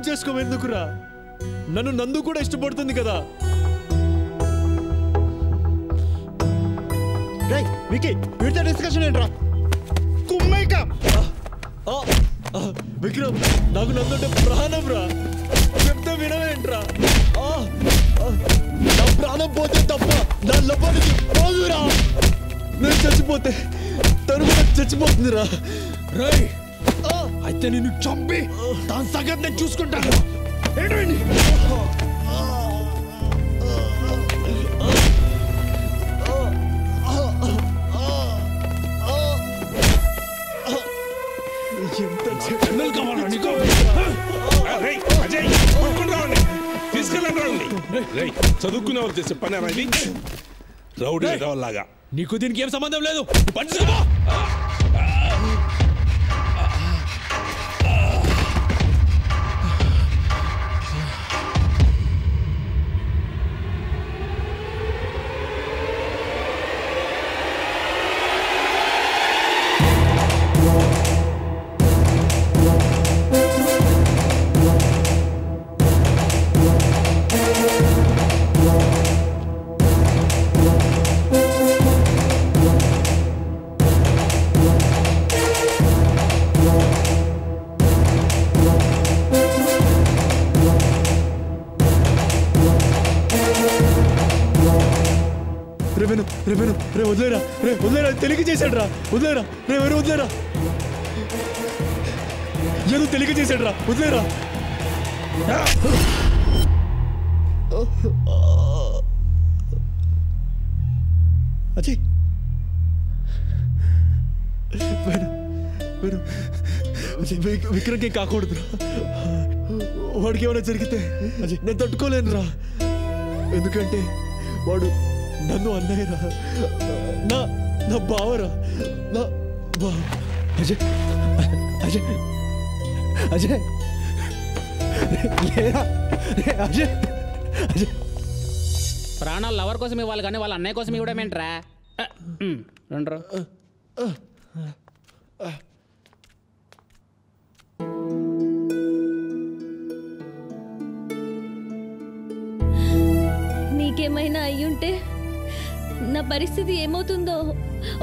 చేసుకోవెందుకురా? నన్ను నందు కూడా ఇష్టపడుతుంది కదా. వికీ, వీటితో డిస్కషన్ ఏంట్రా? కుమ్మైకా. విక్రమ్, నాకు నందుంటే ప్రాణం రా. చెప్తే వినవేంట్రా? నా ప్రాణం పోతే తప్ప నా లోపలికి పోదురా. నేను చచ్చిపోతే తను కూడా చచ్చిపోతుందిరా. రై, అయితే నిన్ను చంపి దాని సంగతి నేను చూసుకుంటాను. ఏంటండి? చదువుకునే వాళ్ళు చేసే పని అనేది రౌడీ లాగా. నీకు దీనికి ఏం సంబంధం లేదు. పంచుకోమా. వదిలేరా తెలియక చేశాడు రా. వదిలేరా వదిలేరా ఏదో తెలియక చేశాడు రా. వదిలేరా అజయ్ విక్రమ్కి కాకూడదు. వాడికి ఏమైనా జరిగితే అజయ్ నేను తట్టుకోలేను రా. ఎందుకంటే వాడు నన్ను అన్నయ్యరా, నా బావరా, నా బావ. అజయ్ అజయ్ అజయ్ అజయ్ అజయ్ ప్రాణాలు లవర్ కోసం ఇవ్వాలి కానీ వాళ్ళ అన్నయ్య కోసం ఇవ్వడమేంట్రా? రండ్రా. నీకేమైనా అయ్యుంటే నా పరిస్థితి ఏమవుతుందో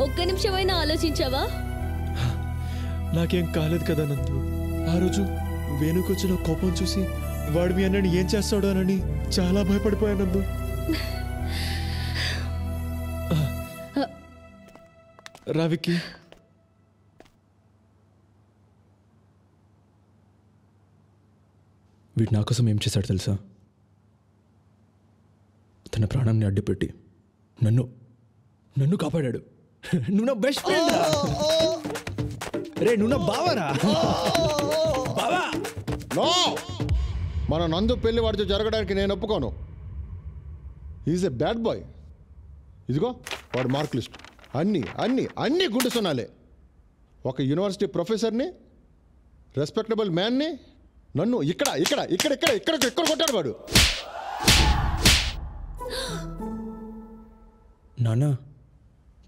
ఒక్క నిమిషమైనా ఆలోచించావా? నాకేం కాలేదు కదా నందు. ఆ రోజు వేణుకొచ్చిన కోపం చూసి వాడు మీ అన్నని ఏం చేస్తాడో అని చాలా భయపడిపోయా నందు. రావికి వీడు నా కోసం ఏం చేశాడు తెలుసా? తన ప్రాణాన్ని అడ్డుపెట్టి నన్ను కాపాడాడు. నువ్వు నా బెస్ట్ ఫ్రెండ్ రా. రే నువ్వు నా బావరా. బావా నో, మన నందు పెళ్లి వాడితో జరగడానికి నేను ఒప్పుకోను. Is a bad boy. ఇదిగో వాడు మార్క్ లిస్ట్ అన్నీ గుండు సున్నాలే. ఒక యూనివర్సిటీ ప్రొఫెసర్ని, రెస్పెక్టబుల్ మ్యాన్ని నన్ను ఇక్కడ కొట్టాడు వాడు. నానా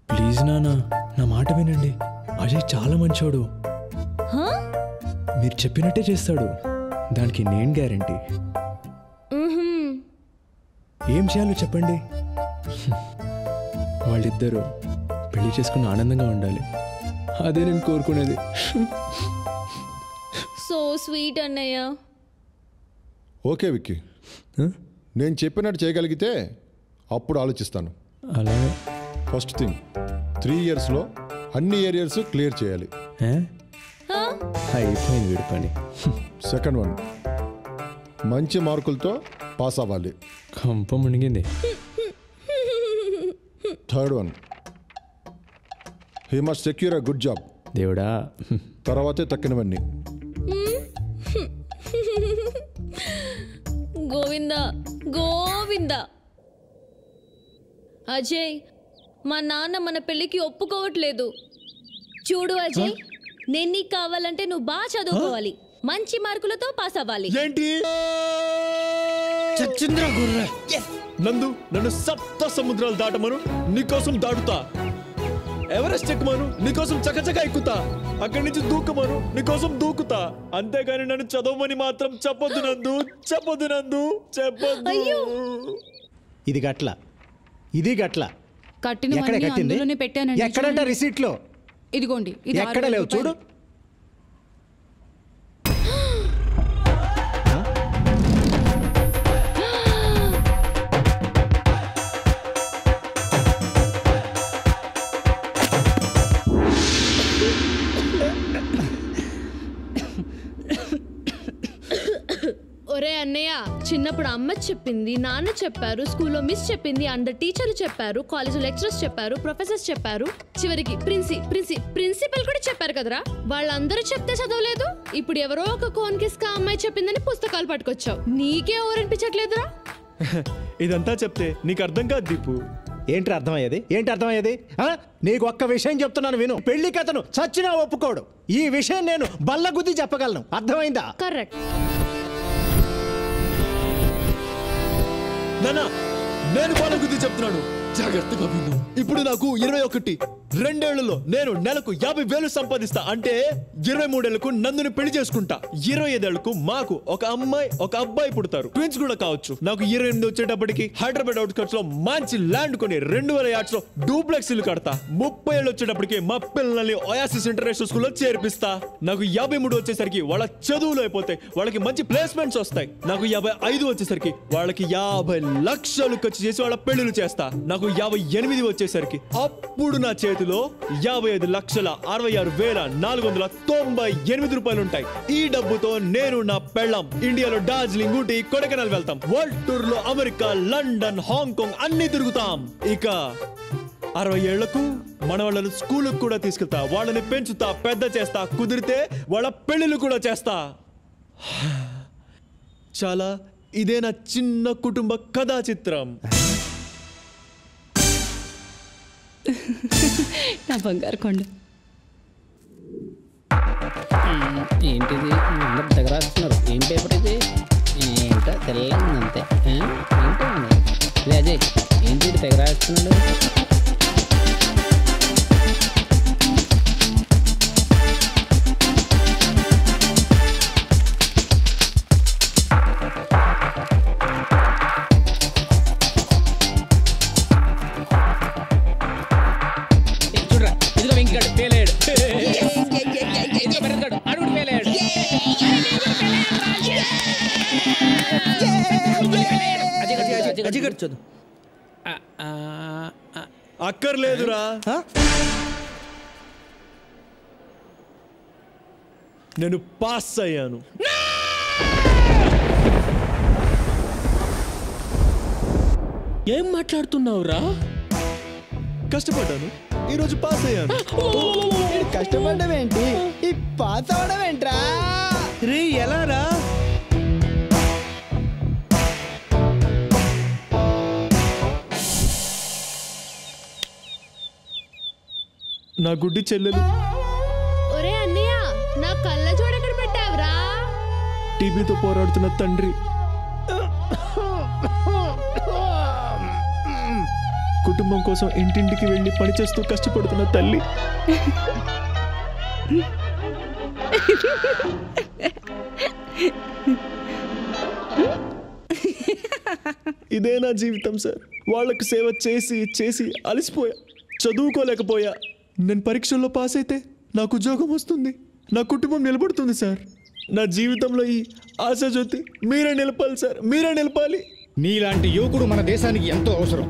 ప్లీజ్ నానా, నా మాట వినండి. అజయ్ చాలా మంచోడు. మీరు చెప్పినట్టే చేస్తాడు. దానికి నేను గ్యారంటీ. ఏం చేయాలో చెప్పండి. వాళ్ళిద్దరూ పెళ్లి చేసుకుని ఆనందంగా ఉండాలి. అదే నేను కోరుకునేది. సో స్వీట్ అన్నయ్య. ఓకే విక్కీ, నేను చెప్పినట్టు చేయగలిగితే అప్పుడు ఆలోచిస్తాను. అలాగే ఫస్ట్ థింగ్ 3 yearsలో అన్ని ఏరియాస్ క్లియర్ చేయాలి. అయిపోయింది వీడి పని. సెకండ్ వన్, మంచి మార్కులతో పాస్ అవ్వాలి. కంప మునిగింది. Third one, he must secure a good job. దేవుడా. తర్వాతే తక్కినవన్నీ. గోవిందా గోవిందా. అజయ్, మా నాన్న మన పెళ్ళికి ఒప్పుకోవట్లేదు. చూడు అజయ్, నేను నీకు కావాలంటే నువ్వు బాగా చదువుకోవాలి, మంచి మార్కులతో పాస్ అవ్వాలి. ఏంటి నందు? నన్ను సప్త సముద్రాలు దాటమను, నీకోసం దాటుతా. ఎవరెస్ట్ ఎక్కుమను, నీకోసం చకచక ఎక్కుతా. అక్కడి నుంచి దూకమను, నీకోసం దూకుతా. అంతేగాని నన్ను చదవమని మాత్రం చెప్పొద్దు నందు, చెప్పొద్దు నందు, చెప్పొద్దు. ఇది గట్ల, ఇది గట్ల. కట్టినవన్నీ అందులోనే పెట్టానండి. ఎక్కడంట రిసీట్లో? ఇదిగోండి. ఇది ఎక్కడ లేవు చూడు. ఒరే అన్నయ్య, చిన్నప్పుడు అమ్మ చెప్పింది, నాన్న చెప్పారు, స్కూల్లో మిస్ చెప్పింది, అందరు టీచర్లు చెప్పారు, కాలేజ్ లెక్చరర్స్ చెప్పారు, ప్రొఫెసర్స్ చెప్పారు, చివరికి ప్రిన్సిపల్ కూడా చెప్పారు కదరా. వాళ్ళందరూ చెప్తే చదవలేదు. ఇప్పుడు ఎవరో ఒక కోన్ కిస్కా అమ్మాయి చెప్పిందని పుస్తకాలు పట్టుకొచ్చావు. నీకే ఓరనిపించట్లేదురా? ఇదంతా చెప్తే నీకు అర్థం కాదు దీపు. ఏంటి అర్థమయ్యేది? నీకు ఒక్క విషయం చెప్తున్నాను విను. పెళ్లి కథను చచ్చినా ఒప్పుకోడు. ఈ విషయం నేను బల్లగుద్ది చెప్పగలను. అర్థమైందా? కరెక్ట్. నేను బల్లగుద్ది చెప్తున్నాను, జాగ్రత్తగా విను. ఇప్పుడు నాకు 21. 2 ఏళ్లలో నేను నెలకు 50,000 సంపాదిస్తా. అంటే 23 ఏళ్లకు నందుని పెళ్లి చేసుకుంటా. 25 ఏళ్లకు మాకు ఒక అమ్మాయి ఒక అబ్బాయి పుడతారు. ట్విన్స్ కూడా కావచ్చు. నాకు 28 వచ్చేటప్పటికి హైదరాబాద్ అవుట్స్కట్స్ లో మంచి ల్యాండ్ కొని 2000 యార్డ్స్ లో డూప్లెక్స్ ఇల్లు కడతా. 30 ఏళ్ళు వచ్చేటప్పటికి మా పిల్లల్ని ఒయాసిస్ ఇంటర్నేషనల్ స్కూల్లో చేర్పిస్తా. నాకు 53 వచ్చేసరికి వాళ్ళ చదువులు అయిపోతాయి. వాళ్ళకి మంచి ప్లేస్మెంట్స్ వస్తాయి. నాకు 55 వచ్చేసరికి వాళ్ళకి 50 లక్షలు ఖర్చు చేసి వాళ్ళ పెళ్లిళ్ళు చేస్తా. నాకు 58 వచ్చేసరికి అప్పుడు నా చేతిలో 55,66,498 రూపాయలు ఉంటాయి. ఈ డబ్బుతో నేను నా పెళ్ళాం ఇండియాలో డార్జిలింగ్, ఊటీ, కొడైకెనాల్ వెళ్తాం. వరల్డ్ టూర్ లో అమెరికా, లండన్, హాంకాంగ్ అన్ని తిరుగుతాం. ఇక 60 ఏళ్లకు మన వాళ్ళని స్కూల్కి కూడా తీసుకెళ్తా. వాళ్ళని పెంచుతా, పెద్ద చేస్తా. కుదిరితే వాళ్ళ పెళ్లిళ్ళు కూడా చేస్తా. చాలా ఇదే నా చిన్న కుటుంబ కథా చిత్రం. నా బంగారు కొండ. ఏంటిది అందరు దగ్గర రాస్తున్నారు? ఏం పేపర్ ఇది? ఏంటో తెల్లంది అంతే. ఏంటో అజయ్, ఏంటి తెగ రాస్తున్నాడు? అక్కర్లేదురా, నేను పాస్ అయ్యాను. ఏం మాట్లాడుతున్నావురా? కష్టపడ్డాను, ఈరోజు పాస్ అయ్యాను. కష్టపడ్డావేంటి? ఈ పాస్ అవడం ఏంట్రా? రే ఎలా రా? నా గుడ్డి చెల్లెలు. ఒరే అన్నయ్య, నా కళ్ళ చూడక్కడ పెట్టావురా. టీబీతో పోరాడుతున్న తండ్రి, కుటుంబం కోసం ఇంటింటికి వెళ్ళి పనిచేస్తూ కష్టపడుతున్న తల్లి. ఇదే నా జీవితం సార్. వాళ్ళకు సేవ చేసి చేసి అలసిపోయా, చదువుకోలేకపోయా. నేను పరీక్షల్లో పాస్ అయితే నాకు ఉద్యోగం వస్తుంది, నా కుటుంబం నిలబడుతుంది సార్. నా జీవితంలో ఈ ఆశాజ్యోతి మీరే నిలపాలి సార్, మీరే నిలపాలి. నీలాంటి యువకుడు మన దేశానికి ఎంతో అవసరం.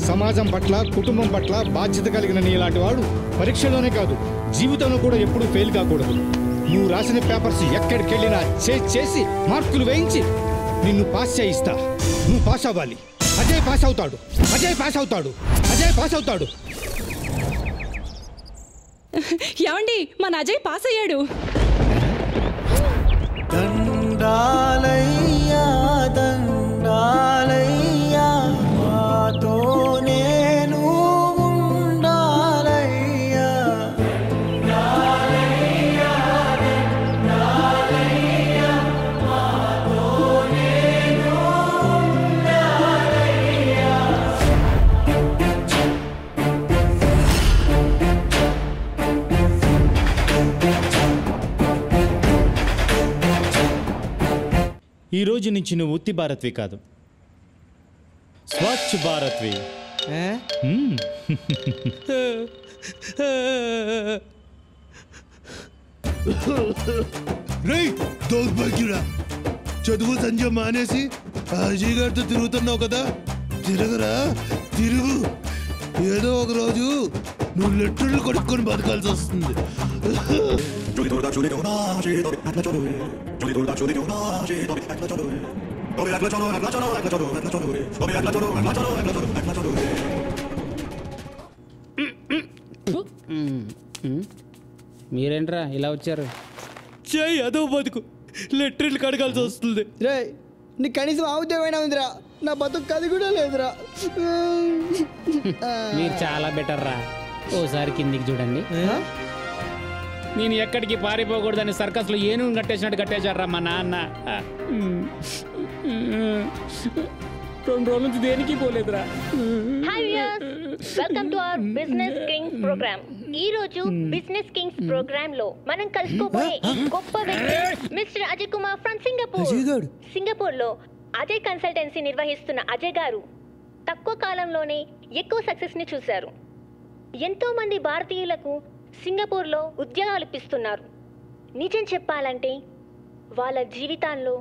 సమాజం పట్ల, కుటుంబం పట్ల బాధ్యత కలిగిన నీలాంటి వాడు పరీక్షలోనే కాదు, జీవితంలో కూడా ఎప్పుడూ ఫెయిల్ కాకూడదు. నువ్వు రాసిన పేపర్స్ ఎక్కడికి వెళ్ళినా చేసి మార్కులు వేయించి నిన్ను పాస్ చేయిస్తా. నువ్వు పాస్ అవ్వాలి. అజయ్ పాస్ అవుతాడు, అజయ్ పాస్ అవుతాడు, అజయ్ పాస్ అవుతాడు. ఏమండి, మన అజయ్ పాస్ అయ్యాడు. దండాలయ్యా దండాలయ్యా, మాతో నేను ఉండాలయ్యా. దండాలయ్యా దండాలయ్యా, మాతో నేను ఉండాలయ్యా. ఈ రోజు నుంచి నువ్వు ఉత్తి భారత్వి కాదు, స్వచ్ఛ భారత్వి. రేయ్ దౌర్భాగ్యుడా, చదువు సంజ మానేసి అజయ్ గారితో తిరుగుతున్నావు కదా. తిరగరా, తిరుగు. ఏదో ఒక రోజు నువ్వు లెటర్లు కొడుక్కొని బతకాల్సి వస్తుంది. మీరేంట్రా ఇలా వచ్చారు? చెయ్యి అదో బతుకు లెట్రిన్లు కడగాల్సి వస్తుంది. రే నీ కనీసం ఆ ఉద్యోగమైనా ఉందిరా, నా బతుకు అది కూడా లేదురా. మీరు చాలా బెటర్ రా. ఓసారి కిందికి చూడండి. నేను ఎక్కడికి పారిపోకూడదని సర్కస్లో ఏనుగు కట్టేసినట్టు కట్టేశారా మా నాన్న. 2 రోజుల నుంచి దేనికి పోలేదురా. Welcome to our business kings programme. ఈ రోజు బిజినెస్ కింగ్స్ ప్రోగ్రామ్ లో మనం కలుసుకోబోయే గొప్ప వ్యక్తి mister Ajay Kumar from Singapore. Singapore లో అజయ్ కన్సల్టెన్సీ నిర్వహిస్తున్న అజయ్ గారు తక్కువ కాలంలోనే ఎక్కువ సక్సెస్ ని చూశారు. ఎంతో మంది భారతీయులకు సింగపూర్లో ఉద్యోగాలు ఇప్పిస్తున్నారు. నిజం చెప్పాలంటే వాళ్ళ జీవితాల్లో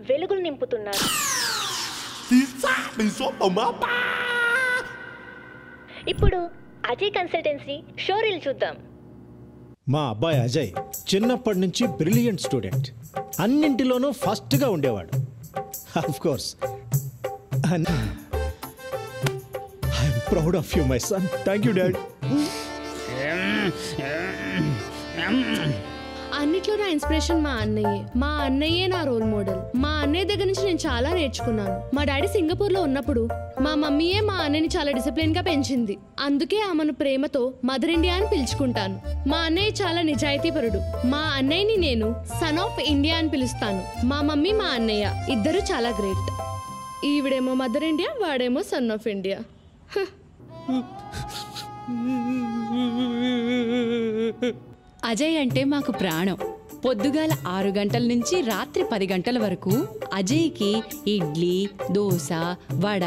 వెలుగులు నింపుతున్నారు. ఇప్పుడు అజయ్ కన్సల్టెన్సీ షోరీలు చూద్దాం. మా అబ్బాయి అజయ్ చిన్నప్పటి నుంచి బ్రిలియంట్ స్టూడెంట్, అన్నింటిలోనూ ఫస్ట్గా ఉండేవాడు. Of course I'm proud of you my son. Thank you dad. అన్నిట్లో నా ఇన్స్పిరేషన్ మా అన్నయ్యే. మా అన్నయ్యే నా రోల్ మోడల్. మా అన్నయ్య దగ్గర నుంచి నేను చాలా నేర్చుకున్నాను. మా డాడీ సింగపూర్లో ఉన్నప్పుడు మా మమ్మీయే మా అన్నయ్యని చాలా డిసిప్లిన్గా పెంచింది. అందుకే ఆమెను ప్రేమతో మదర్ ఇండియా అని పిలుచుకుంటాను. మా అన్నయ్య చాలా నిజాయితీపరుడు. మా అన్నయ్యని నేను సన్ ఆఫ్ ఇండియా అని పిలుస్తాను. మా మమ్మీ మా అన్నయ్య ఇద్దరు చాలా గ్రేట్. ఈవిడేమో మదర్ ఇండియా, వాడేమో సన్ ఆఫ్ ఇండియా. అజయ్ అంటే మాకు ప్రాణం. పొద్దుగాల 6 గంటల నుంచి రాత్రి 10 గంటల వరకు అజయ్కి ఇడ్లీ, దోశ, వడ,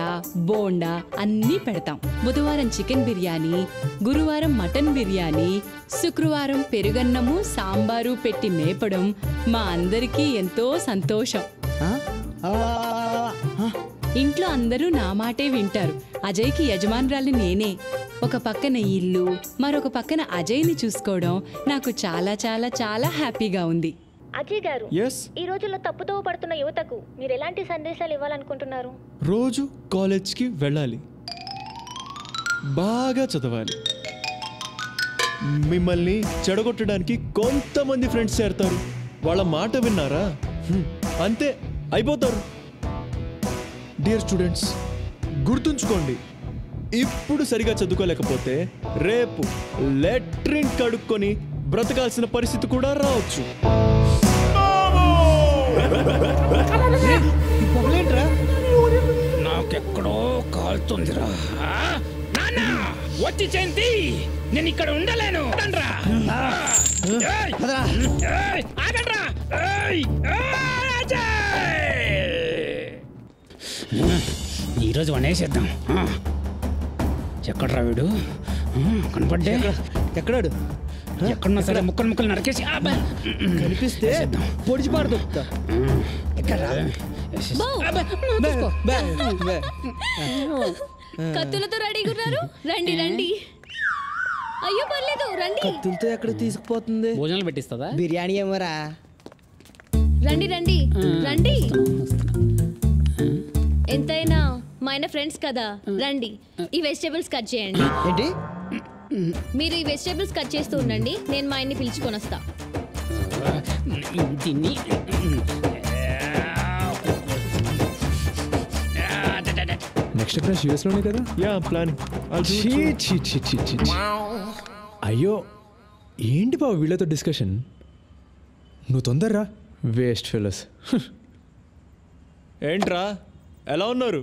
బోండా అన్నీ పెడతాం. బుధవారం చికెన్ బిర్యానీ, గురువారం మటన్ బిర్యానీ, శుక్రవారం పెరుగన్నము, సాంబారు పెట్టి మేపడం మా అందరికీ ఎంతో సంతోషం. ఇంట్లో అందరూ నా మాటే వింటారు. అజయ్కి యజమానురాలి నేనే. ఒక పక్కన ఇల్లు, మరొక పక్కన అజయ్ని చూసుకోవడం నాకు చాలా చాలా చాలా హ్యాపీగా ఉంది. అజయ్ గారు, ఈ రోజుల్లో తప్పుదోవ పడుతున్న యువతకు మీరు ఎలాంటి సందేశాలు ఇవ్వాలనుకుంటున్నారు? రోజు కాలేజ్కి వెళ్ళాలి, బాగా చదవాలి. మిమ్మల్ని చెడగొట్టడానికి కొంతమంది ఫ్రెండ్స్ చేరతారు. వాళ్ళ మాట విన్నారా అంతే అయిపోతారు. డియర్ స్టూడెంట్స్, గుర్తుంచుకోండి, ఇప్పుడు సరిగా చదువుకోలేకపోతే రేపు లెట్రిన్ కడుక్కొని బ్రతకాల్సిన పరిస్థితి కూడా రావచ్చు. నాకెక్కడో కాలుతుందిరా. వచ్చి చేంతి, నేను ఇక్కడ ఉండలేను. ఈరోజు వనేసేద్దాం. ఎక్కడ్రా వీడు? కనపడ్డే. ఎక్కడాడు? ఎక్కడున్నా సరే ముక్కలు ముక్కలు నరికేసి కనిపిస్తే పొడిచి పాడు దొక్కుతా. కత్తులతో రెడీగా ఉన్నారు. రండి రండి. అయ్యో పర్లేదు రండి. కత్తులతో ఎక్కడ తీసుకుపోతుంది? భోజనాలు పెట్టిస్తుందా? బిర్యానీ ఏమోరా. రండి రండి రండి. ఎంతైనా మా ఆయన ఫ్రెండ్స్ కదా, రండి. ఈ వెజిటేబుల్స్ కట్ చేయండి. ఏంటి? మీరు ఈ వెజిటేబుల్స్ కట్ చేస్తూ ఉండండి, నేను మా ఆయన్ని పిలుచుకొని వస్తా. దీన్ని నెక్స్ట్ క్లాస్ యూఎస్లోనే కదా? Yeah plan. అయ్యో ఏంటి బాబు వీళ్ళతో డిస్కషన్? నువ్వు తొందరరా. Waste fellows. ఏంట్రా ఎలా ఉన్నారు?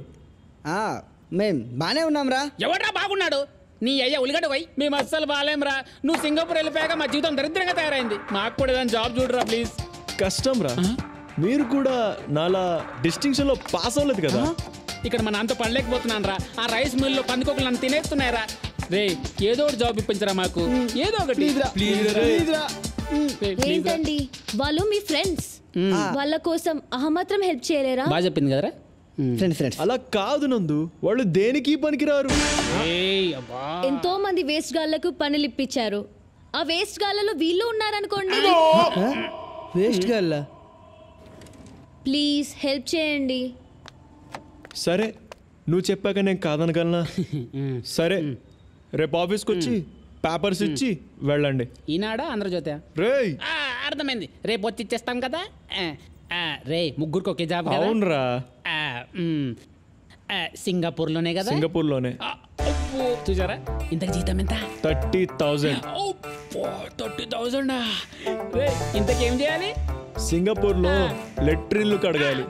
మేం బానే ఉన్నాంరా. ఎవడ్రా బాగున్నాడు? నీ అయ్యా ఉలిగడ్డ పోయి. మేము అస్సలు బాగాలేంరా. నువ్వు సింగపూర్ వెళ్ళిపోయాక మా జీవితం దరిద్రంగా తయారైంది. మాకు కూడా ఏదైనా జాబ్ చూడరా ప్లీజ్. కష్టం రా. మీరు కూడా నాలా డిస్టింక్షన్లో పాస్ అవ్వలేదు కదా. ఇక్కడ మా నాన్నతో పడలేకపోతున్నాను రా. ఆ రైస్ మిల్లో పందికొకలు నన్ను తినేస్తున్నారా. రే ఏదో ఒకటి జాబ్ ఇప్పించరా మాకు, ఏదో ఒకటి. ఏంటండి వాళ్ళు మీ ఫ్రెండ్స్, వాళ్ళ కోసం మాత్రం హెల్ప్ చేయలేరా? బాగా చెప్పింది కదరా. అలా కాదు నందు, వాళ్ళు దేనికి పనికిరారు. ఎంతో మంది వేస్ట్ గాళ్లకు పనులు ఇప్పించారు. ఆ వేస్ట్ గాళ్లలో వీళ్ళు ఉన్నారనుకోండి. వేస్ట్ గాళ్ళ ప్లీజ్ హెల్ప్ చేయండి. సరే నువ్వు చెప్పాక నేను కాదనగలనా? సరే రేపు ఆఫీస్కి వచ్చి పేపర్స్ ఇచ్చి వెళ్ళండి. ఈనాడా ఆంధ్రజ్యోతి? రేయ్ అర్థమైంది, రేపు వచ్చి ఇచ్చేస్తాం కదా. రే ముగ్గురికి ఒకే జాబ్ కదా? అవునరా. సింగపూర్లోనే కదా? సింగపూర్లోనే. చూసారా ఇంతకు జీతం ఎంత? 30,000. 30,000. ఇంతకేం చేయాలి? సింగపూర్లో లెట్రిన్లు కడగాలి.